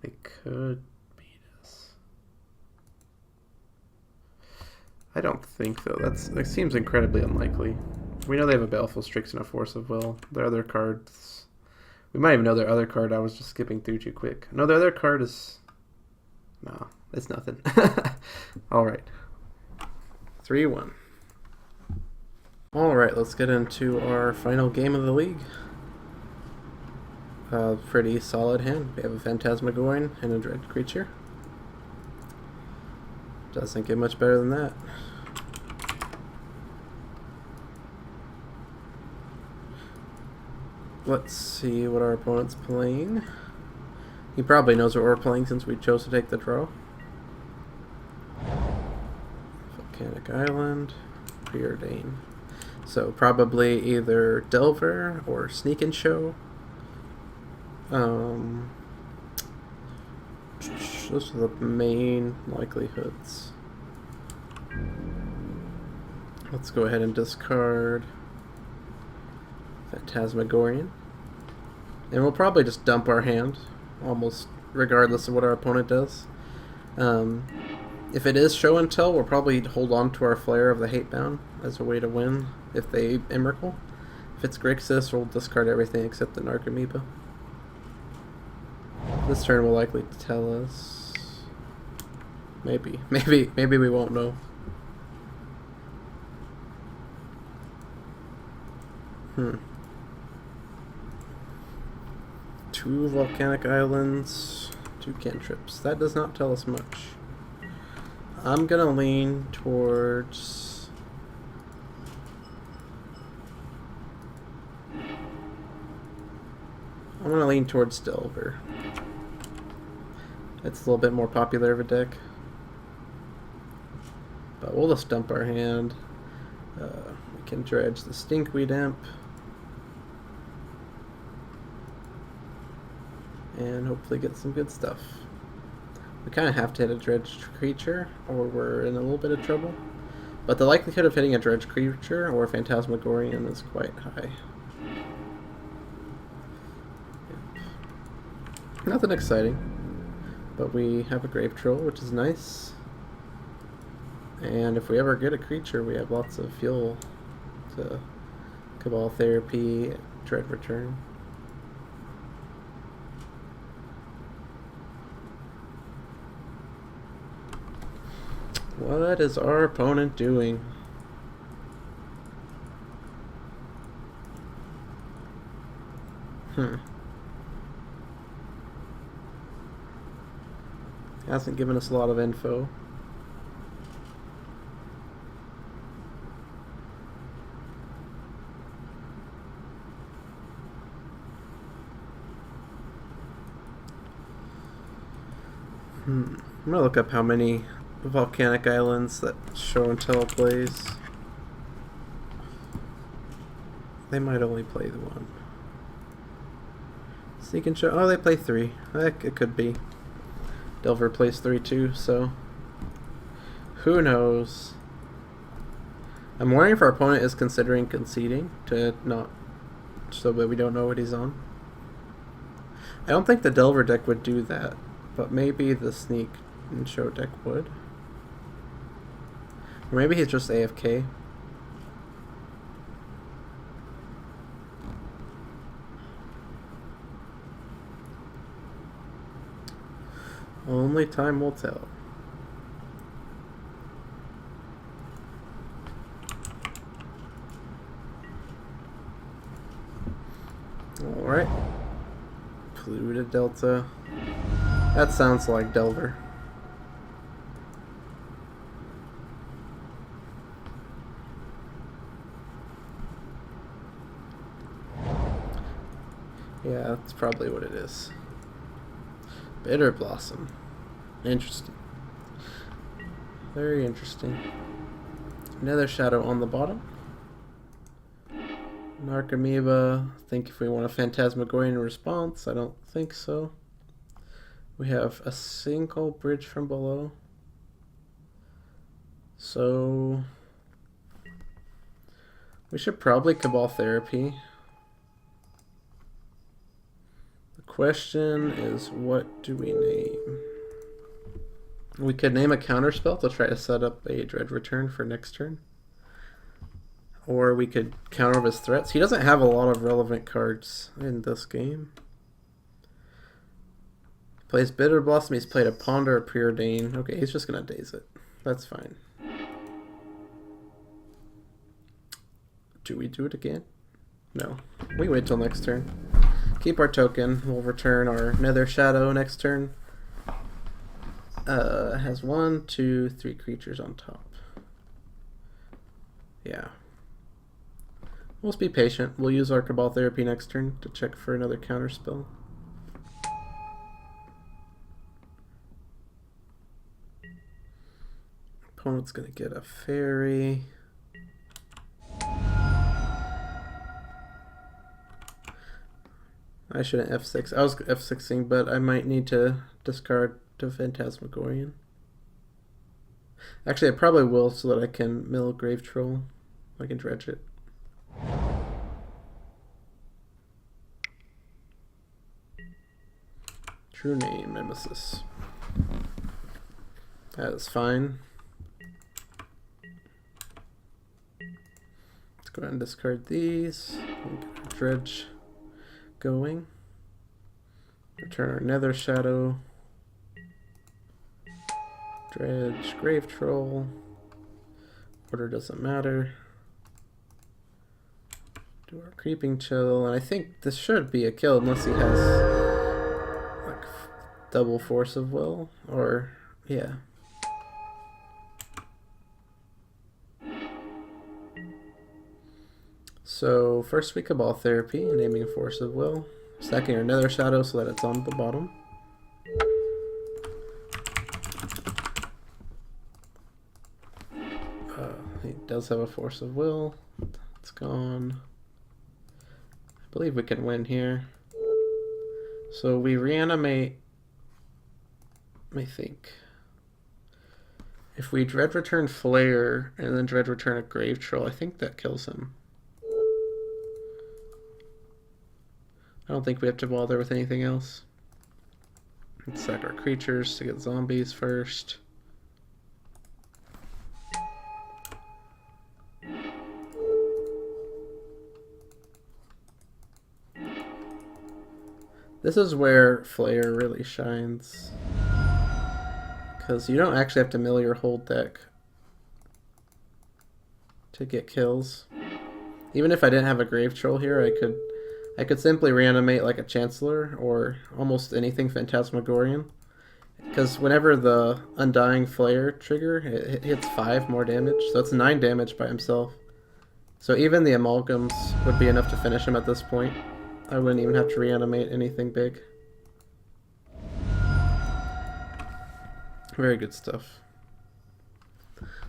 they could beat us. I don't think though. That seems incredibly unlikely. We know they have a Baleful Strix and a Force of Will. Their other cards, we might even know their other card. I was just skipping through too quick. No, their other card is, no, it's nothing. All right, 3-1. All right, let's get into our final game of the league. Pretty solid hand. We have a Phantasmagorian and a Dread creature. Doesn't get much better than that. Let's see what our opponent's playing. He probably knows what we're playing since we chose to take the draw. Volcanic Island, Preordain. So probably either Delver or Sneak and Show. Those are the main likelihoods. Let's go ahead and discard Phantasmagorian. And we'll probably just dump our hand, almost regardless of what our opponent does. If it is Show and Tell, we'll probably hold on to our Flare of the Hatebound as a way to win if they Emrakul. If it's Grixis, we'll discard everything except the Narcomoeba. This turn will likely tell us. Maybe we won't know. Two Volcanic Islands, 2 cantrips. That does not tell us much. I'm gonna lean towards Delver. It's a little bit more popular of a deck. But we'll just dump our hand. We can dredge the Stinkweed Imp. And hopefully get some good stuff. We kind of have to hit a dredge creature, or we're in a little bit of trouble. But the likelihood of hitting a dredge creature or Phantasmagorian is quite high. Nothing exciting, but we have a Grave Troll, which is nice. And if we ever get a creature, we have lots of fuel to Cabal Therapy, Dread Return. What is our opponent doing? Hasn't given us a lot of info. I'm gonna look up how many volcanic islands that show and tell plays. They might only play the one. Seek and show. Oh, they play 3. It could be. Delver plays 3 too, so who knows? I'm wondering if our opponent is considering conceding to not, so that we don't know what he's on. I don't think the Delver deck would do that, but maybe the Sneak and Show deck would. Or maybe he's just AFK. Only time will tell. Alright. Polluted Delta. That sounds like Delver. Yeah, that's probably what it is. Bitter Blossom. Interesting. Very interesting. Another Shadow on the bottom. Narcomoeba. I think if we want a Phantasmagorian response, I don't think so. We have a single Bridge from Below. So we should probably Cabal Therapy. The question is, what do we name? We could name a counterspell to try to set up a Dread Return for next turn. Or we could counter his threats. He doesn't have a lot of relevant cards in this game. Plays Bitter Blossom. He's played a Ponder, a Preordain. Okay, he's just going to daze it. That's fine. Do we do it again? No. We wait till next turn. Keep our token. We'll return our Nether Shadow next turn. Has 1, 2, 3 creatures on top. Yeah. We'll just be patient. We'll use our Cabal Therapy next turn to check for another counterspell. Opponent's gonna get a fairy. I shouldn't F6. I was F6ing, but I might need to discard to Phantasmagorian. Actually, I probably will so that I can mill Grave Troll. I can dredge it. True name, Nemesis. That is fine. Let's go ahead and discard these. We'll get our dredge going. Return our Nether Shadow. Dredge, Grave Troll. Order doesn't matter. Do our Creeping Chill, and I think this should be a kill unless he has like double Force of Will, or yeah. So first we Cabal Therapy, naming Force of Will. Second, our Nether Shadow so that it's on the bottom. He does have a Force of Will. It's gone. I believe we can win here. So we reanimate me think. If we Dread Return Flare and then Dread Return a Grave Troll, I think that kills him. I don't think we have to bother with anything else. Let's sack our creatures to get zombies first. This is where Flare really shines. Because you don't actually have to mill your whole deck to get kills. Even if I didn't have a Grave Troll here, I could simply reanimate like a Chancellor or almost anything Phantasmagorian. Because whenever the Undying Flare trigger, it hits 5 more damage, so it's 9 damage by himself. So even the Amalgams would be enough to finish him at this point. I wouldn't even have to reanimate anything big. Very good stuff.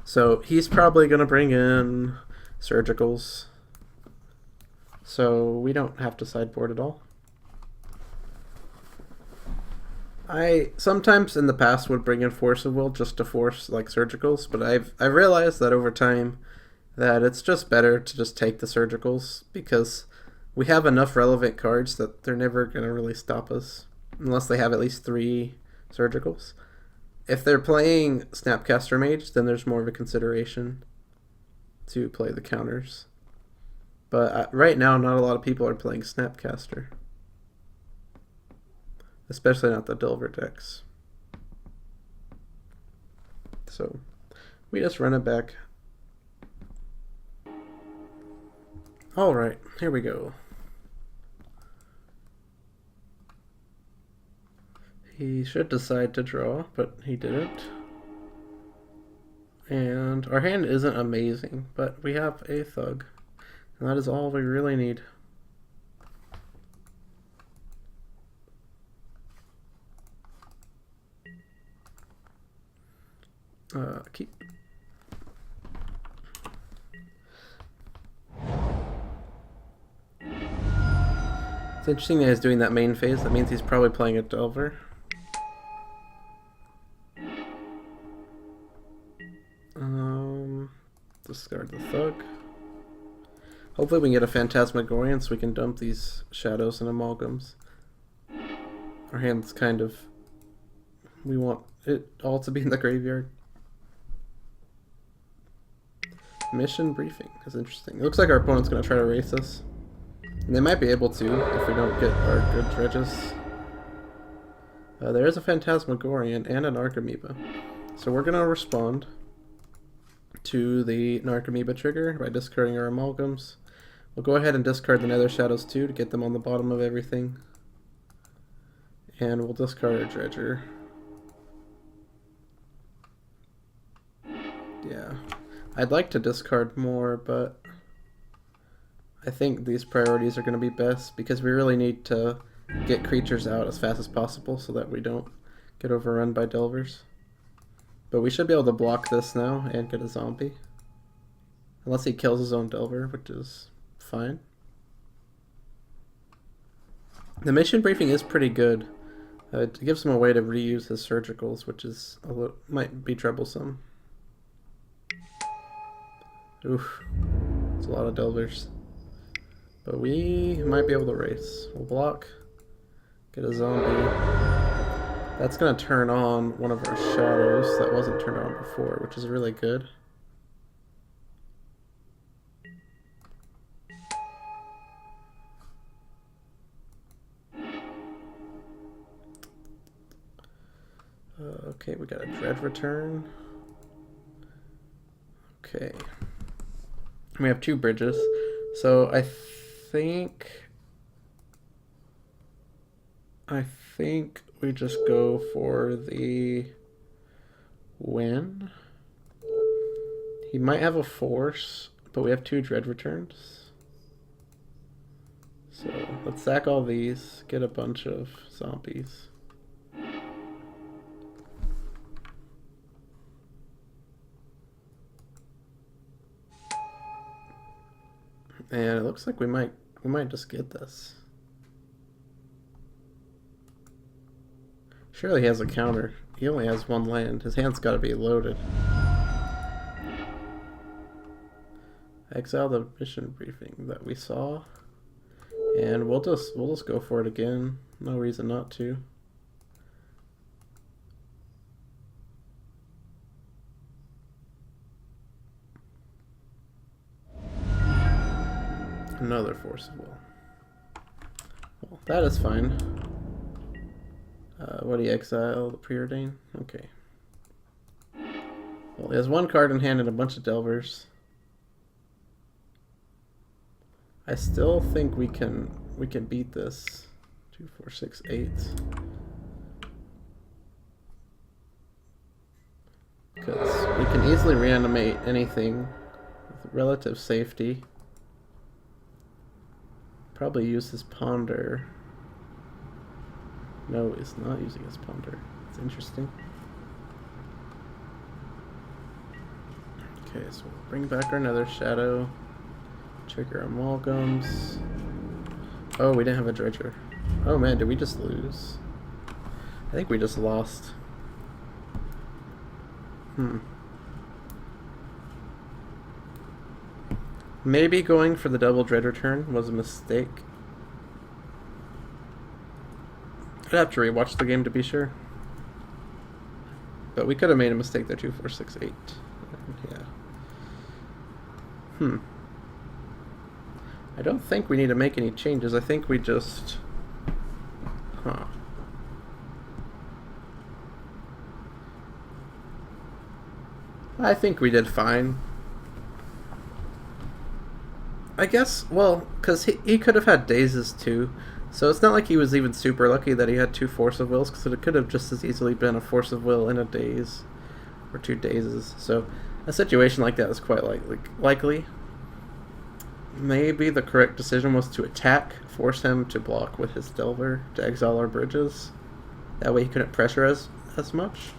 So he's probably going to bring in Surgicals. So we don't have to sideboard at all. I sometimes in the past would bring in Force of Will just to force like Surgicals, but I've realized that over time that it's just better to just take the Surgicals because we have enough relevant cards that they're never going to really stop us unless they have at least 3 Surgicals. If they're playing Snapcaster Mage, then there's more of a consideration to play the counters. But right now, not a lot of people are playing Snapcaster. Especially not the Delver decks. So, we just run it back. Alright, here we go. He should decide to draw, but he didn't. And our hand isn't amazing, but we have a Thug. And that is all we really need. Keep. It's interesting that he's doing that main phase. That means he's probably playing a Delver. Discard the Thug. Hopefully we can get a Phantasmagorian so we can dump these Shadows and Amalgams. Our hand's kind of... we want it all to be in the graveyard. Mission Briefing is interesting. It looks like our opponent's going to try to race us. And they might be able to if we don't get our good dredges. There is a Phantasmagorian and an Archamoeba. So we're going to respond to the Narcomoeba trigger by discarding our Amalgams. We'll go ahead and discard the Nether Shadows too to get them on the bottom of everything. And we'll discard our Dredger. Yeah. I'd like to discard more, but I think these priorities are going to be best because we really need to get creatures out as fast as possible so that we don't get overrun by Delvers. But we should be able to block this now and get a zombie. Unless he kills his own Delver, which is fine. The mission briefing is pretty good. It gives him a way to reuse his surgicals, which is might be troublesome. Oof. It's a lot of Delvers. But we might be able to race. We'll block. Get a zombie. That's going to turn on one of our shadows that wasn't turned on before, which is really good. Okay, we got a Dread Return. Okay. We have 2 bridges. So I think we just go for the win. He might have a Force, but we have 2 Dread Returns. So let's sack all these, get a bunch of zombies. And it looks like we might just get this. Surely he has a counter. He only has one land. His hand's got to be loaded. Exile the mission briefing that we saw, and we'll just go for it again. No reason not to. Another Force of Will. Well, that is fine. What do you exile? The Preordain? Okay. Well, he has one card in hand and a bunch of Delvers. I still think we can beat this. 2, 4, 6, 8. Because we can easily reanimate anything with relative safety. Probably use his Ponder. No, he's not using his Ponder. It's interesting. Okay, so we'll bring back our Nether Shadow. Trigger Amalgams. Oh, we didn't have a Dredger. Oh man, did we just lose? I think we just lost. Maybe going for the double Dredger turn was a mistake. I'd have to rewatch the game to be sure. But we could have made a mistake there. 2, 4, 6, 8. Yeah. I don't think we need to make any changes. I think we just... I think we did fine. I guess, well, because he could have had Dazes too. So it's not like he was even super lucky that he had 2 Force of Wills, because it could have just as easily been a Force of Will and a Daze. Or 2 Dazes. So a situation like that is quite likely. Maybe the correct decision was to attack, force him to block with his Delver to exile our bridges. That way he couldn't pressure us as much.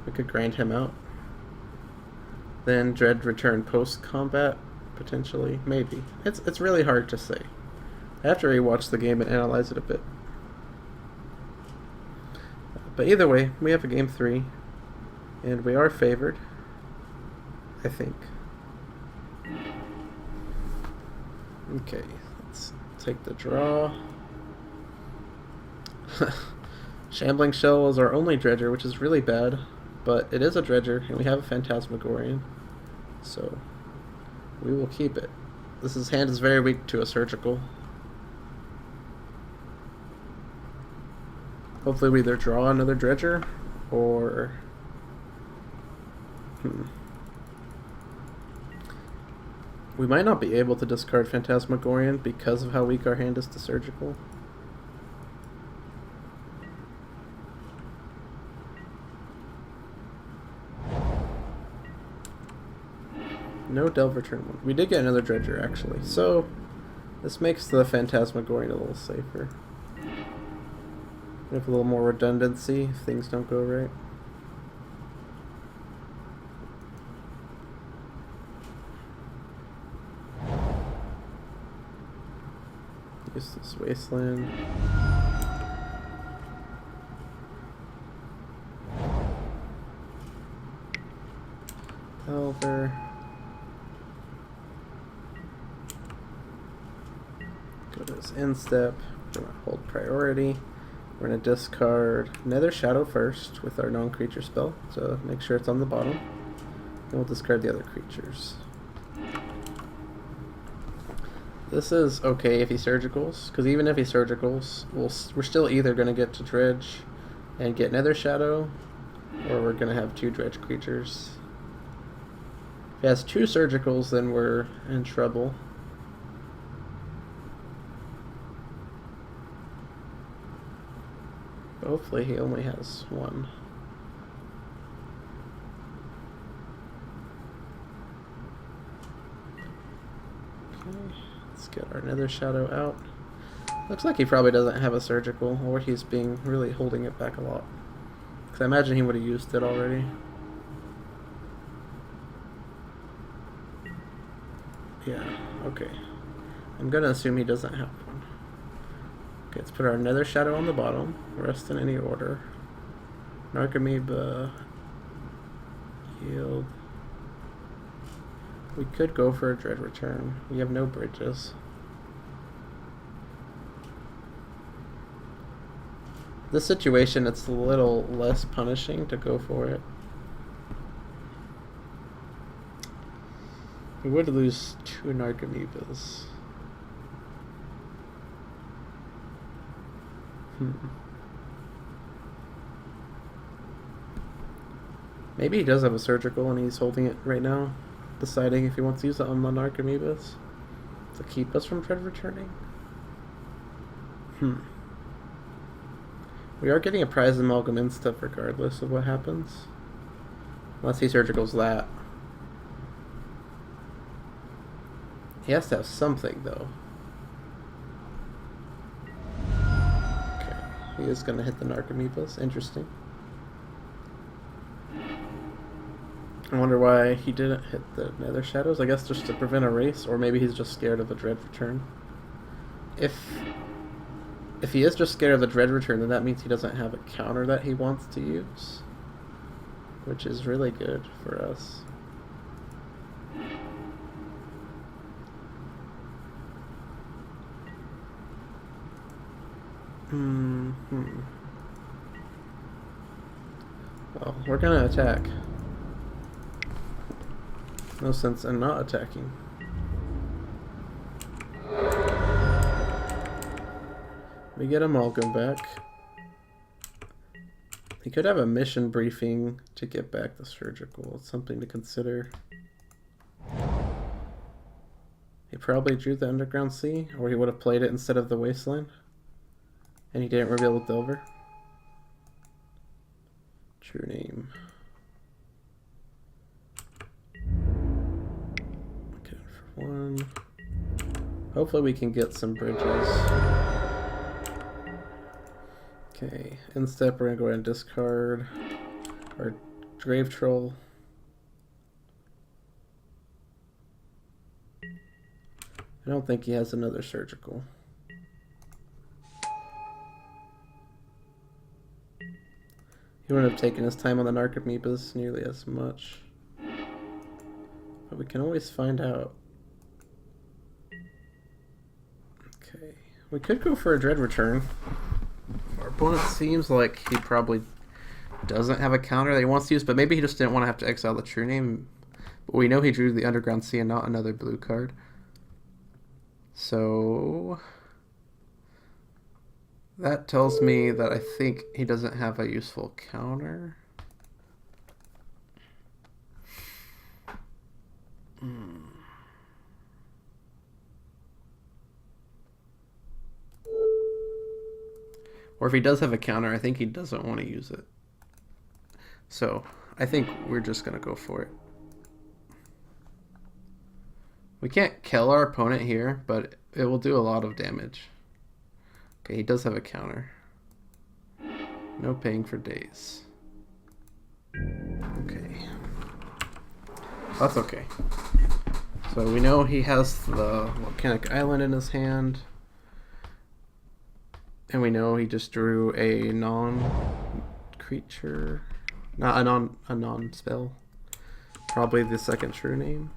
We could grind him out. Then Dread return post-combat, potentially. Maybe. It's really hard to say. I have to rewatch the game and analyze it a bit. But either way, we have a game 3. And we are favored. I think. Okay, let's take the draw. Shambling Shell is our only Dredger, which is really bad. But it is a Dredger, and we have a Phantasmagorian. So, we will keep it. This hand is very weak to a Surgical. Hopefully we either draw another Dredger, or... We might not be able to discard Phantasmagorian because of how weak our hand is to Surgical. No Delver turn 1. We did get another Dredger actually, so this makes the Phantasmagorian a little safer. We have a little more redundancy if things don't go right. Use this Wasteland. Delver. Go to his instep. We're going to hold priority. We're going to discard Nether Shadow first with our non-creature spell to make sure it's on the bottom. And we'll discard the other creatures. This is okay if he Surgicals, because even if he Surgicals, we're still either going to get to Dredge and get Nether Shadow, or we're going to have 2 Dredge creatures. If he has 2 Surgicals, then we're in trouble. Hopefully he only has 1. Okay, let's get our Nether Shadow out. Looks like he probably doesn't have a Surgical, or he's being really holding it back a lot. Because I imagine he would have used it already. Yeah, okay. I'm gonna assume he doesn't have one. Okay, let's put our Nether Shadow on the bottom. Rest in any order. Narcomoeba. Yield. We could go for a Dread Return. We have no bridges. This situation, it's a little less punishing to go for it. We would lose 2 Narcomoebas. Maybe he does have a surgical and he's holding it right now, deciding if he wants to use it on the Narcomoebas to keep us from Dread Returning. We are getting a prize amalgam and stuff regardless of what happens. Unless he surgicals that. He has to have something though. Okay, he is going to hit the Narcomoebas. Interesting. I wonder why he didn't hit the Nether Shadows. I guess just to prevent a race, or maybe he's just scared of the Dread Return. If he is just scared of the Dread Return, then that means he doesn't have a counter that he wants to use, which is really good for us. Well, we're gonna attack. No sense in not attacking. We get Amalgam back. He could have a mission briefing to get back the surgical. It's something to consider. He probably drew the Underground Sea, or he would have played it instead of the Wasteland. And he didn't reveal the Delver. True name. Okay, for 1. Hopefully we can get some bridges. Okay, in step we're gonna go ahead and discard our Grave Troll. I don't think he has another surgical. He wouldn't have taken his time on the Narcomoebas nearly as much. But we can always find out. Okay, we could go for a Dread Return. Our opponent seems like he probably doesn't have a counter that he wants to use, but maybe he just didn't want to have to exile the True Name. But we know he drew the Underground Sea and not another blue card. So that tells me that I think he doesn't have a useful counter. Or if he does have a counter, I think he doesn't want to use it. So I think we're just going to go for it. We can't kill our opponent here, but it will do a lot of damage. Okay, he does have a counter. No paying for days. Okay. That's okay. So we know he has the Volcanic Island in his hand. And we know he just drew a non-creature, not a non-spell. Probably the second True Name.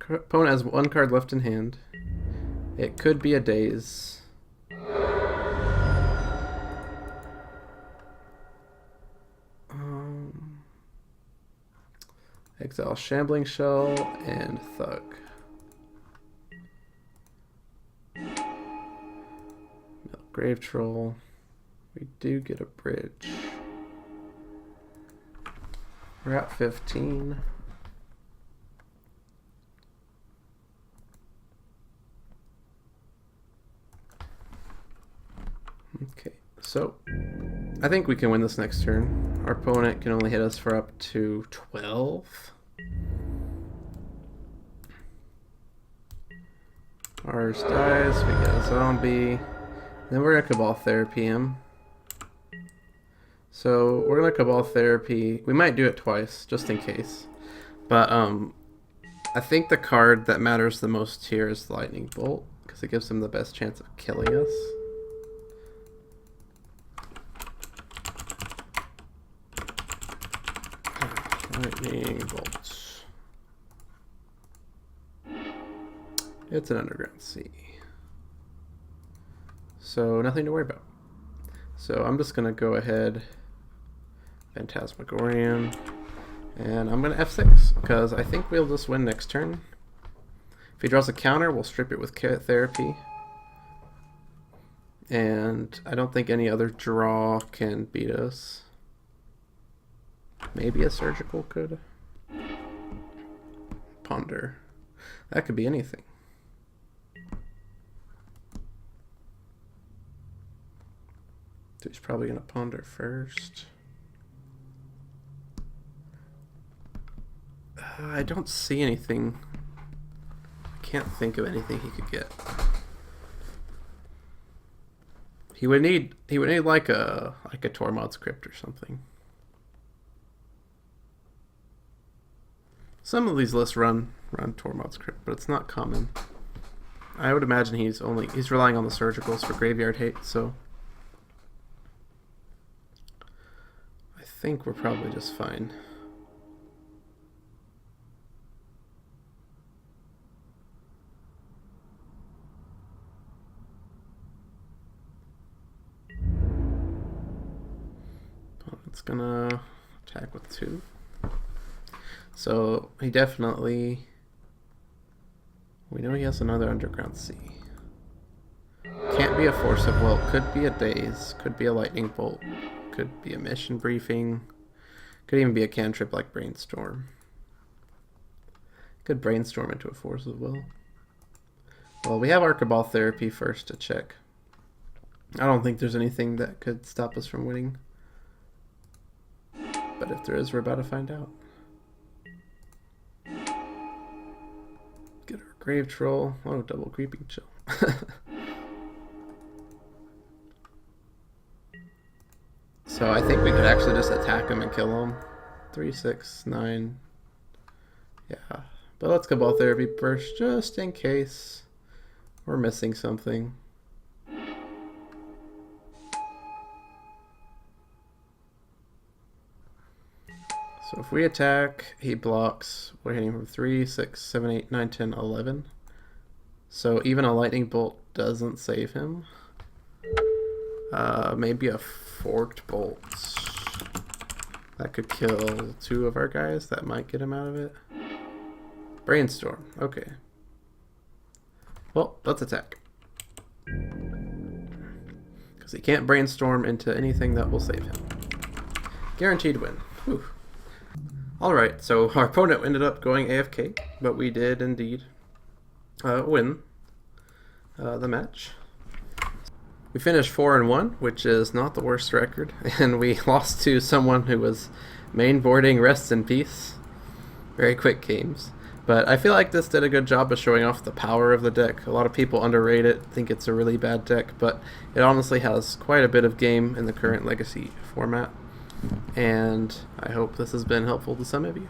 Opponent has 1 card left in hand. It could be a Daze. Exile Shambling Shell and Thug. Grave Troll. We do get a bridge. We're at 15. Okay, so I think we can win this next turn. Our opponent can only hit us for up to 12. Ours dies, we get a zombie. Then we're gonna Cabal Therapy him. So we're gonna Cabal Therapy. We might do it twice, just in case. But I think the card that matters the most here is Lightning Bolt, because because it gives him the best chance of killing us. Lightning bolts. It's an underground sea. So nothing to worry about. So I'm just gonna go ahead, Phantasmagorian, and I'm gonna F6 because I think we'll just win next turn. If he draws a counter, we'll strip it with Therapy. And I don't think any other draw can beat us. Maybe a Surgical could. Ponder. That could be anything. So he's probably going to Ponder first. I don't see anything. I can't think of anything he could get. He would need like a Tormod's Crypt or something. Some of these lists run Tormod's Crypt, but it's not common. I would imagine he's relying on the Surgicals for graveyard hate, so I think we're probably just fine. Opponent's gonna attack with 2. So he definitely, we know he has another underground sea. Can't be a Force of Will, could be a Daze, could be a Lightning Bolt, could be a Mission Briefing, could even be a cantrip like Brainstorm. Could Brainstorm into a Force of Will. Well, we have Archibald Therapy first to check. I don't think there's anything that could stop us from winning. But if there is, we're about to find out. Get our Grave Troll. Oh, double Creeping Chill. So I think we could actually just attack him and kill him. 3, 6, 9. Yeah. But let's Cabal Therapy first, just in case we're missing something. So if we attack, he blocks. We're hitting from 3, 6, 7, 8, 9, 10, 11. So even a Lightning Bolt doesn't save him. Maybe a Forked Bolt. That could kill 2 of our guys. That might get him out of it. Brainstorm. Okay. Well, let's attack. Because he can't Brainstorm into anything that will save him. Guaranteed win. Whew. Alright, so our opponent ended up going AFK, but we did indeed win the match. We finished 4-1, which is not the worst record, and we lost to someone who was mainboarding Rest in Peace. Very quick games. But I feel like this did a good job of showing off the power of the deck. A lot of people underrate it, think it's a really bad deck, but it honestly has quite a bit of game in the current Legacy format. And I hope this has been helpful to some of you.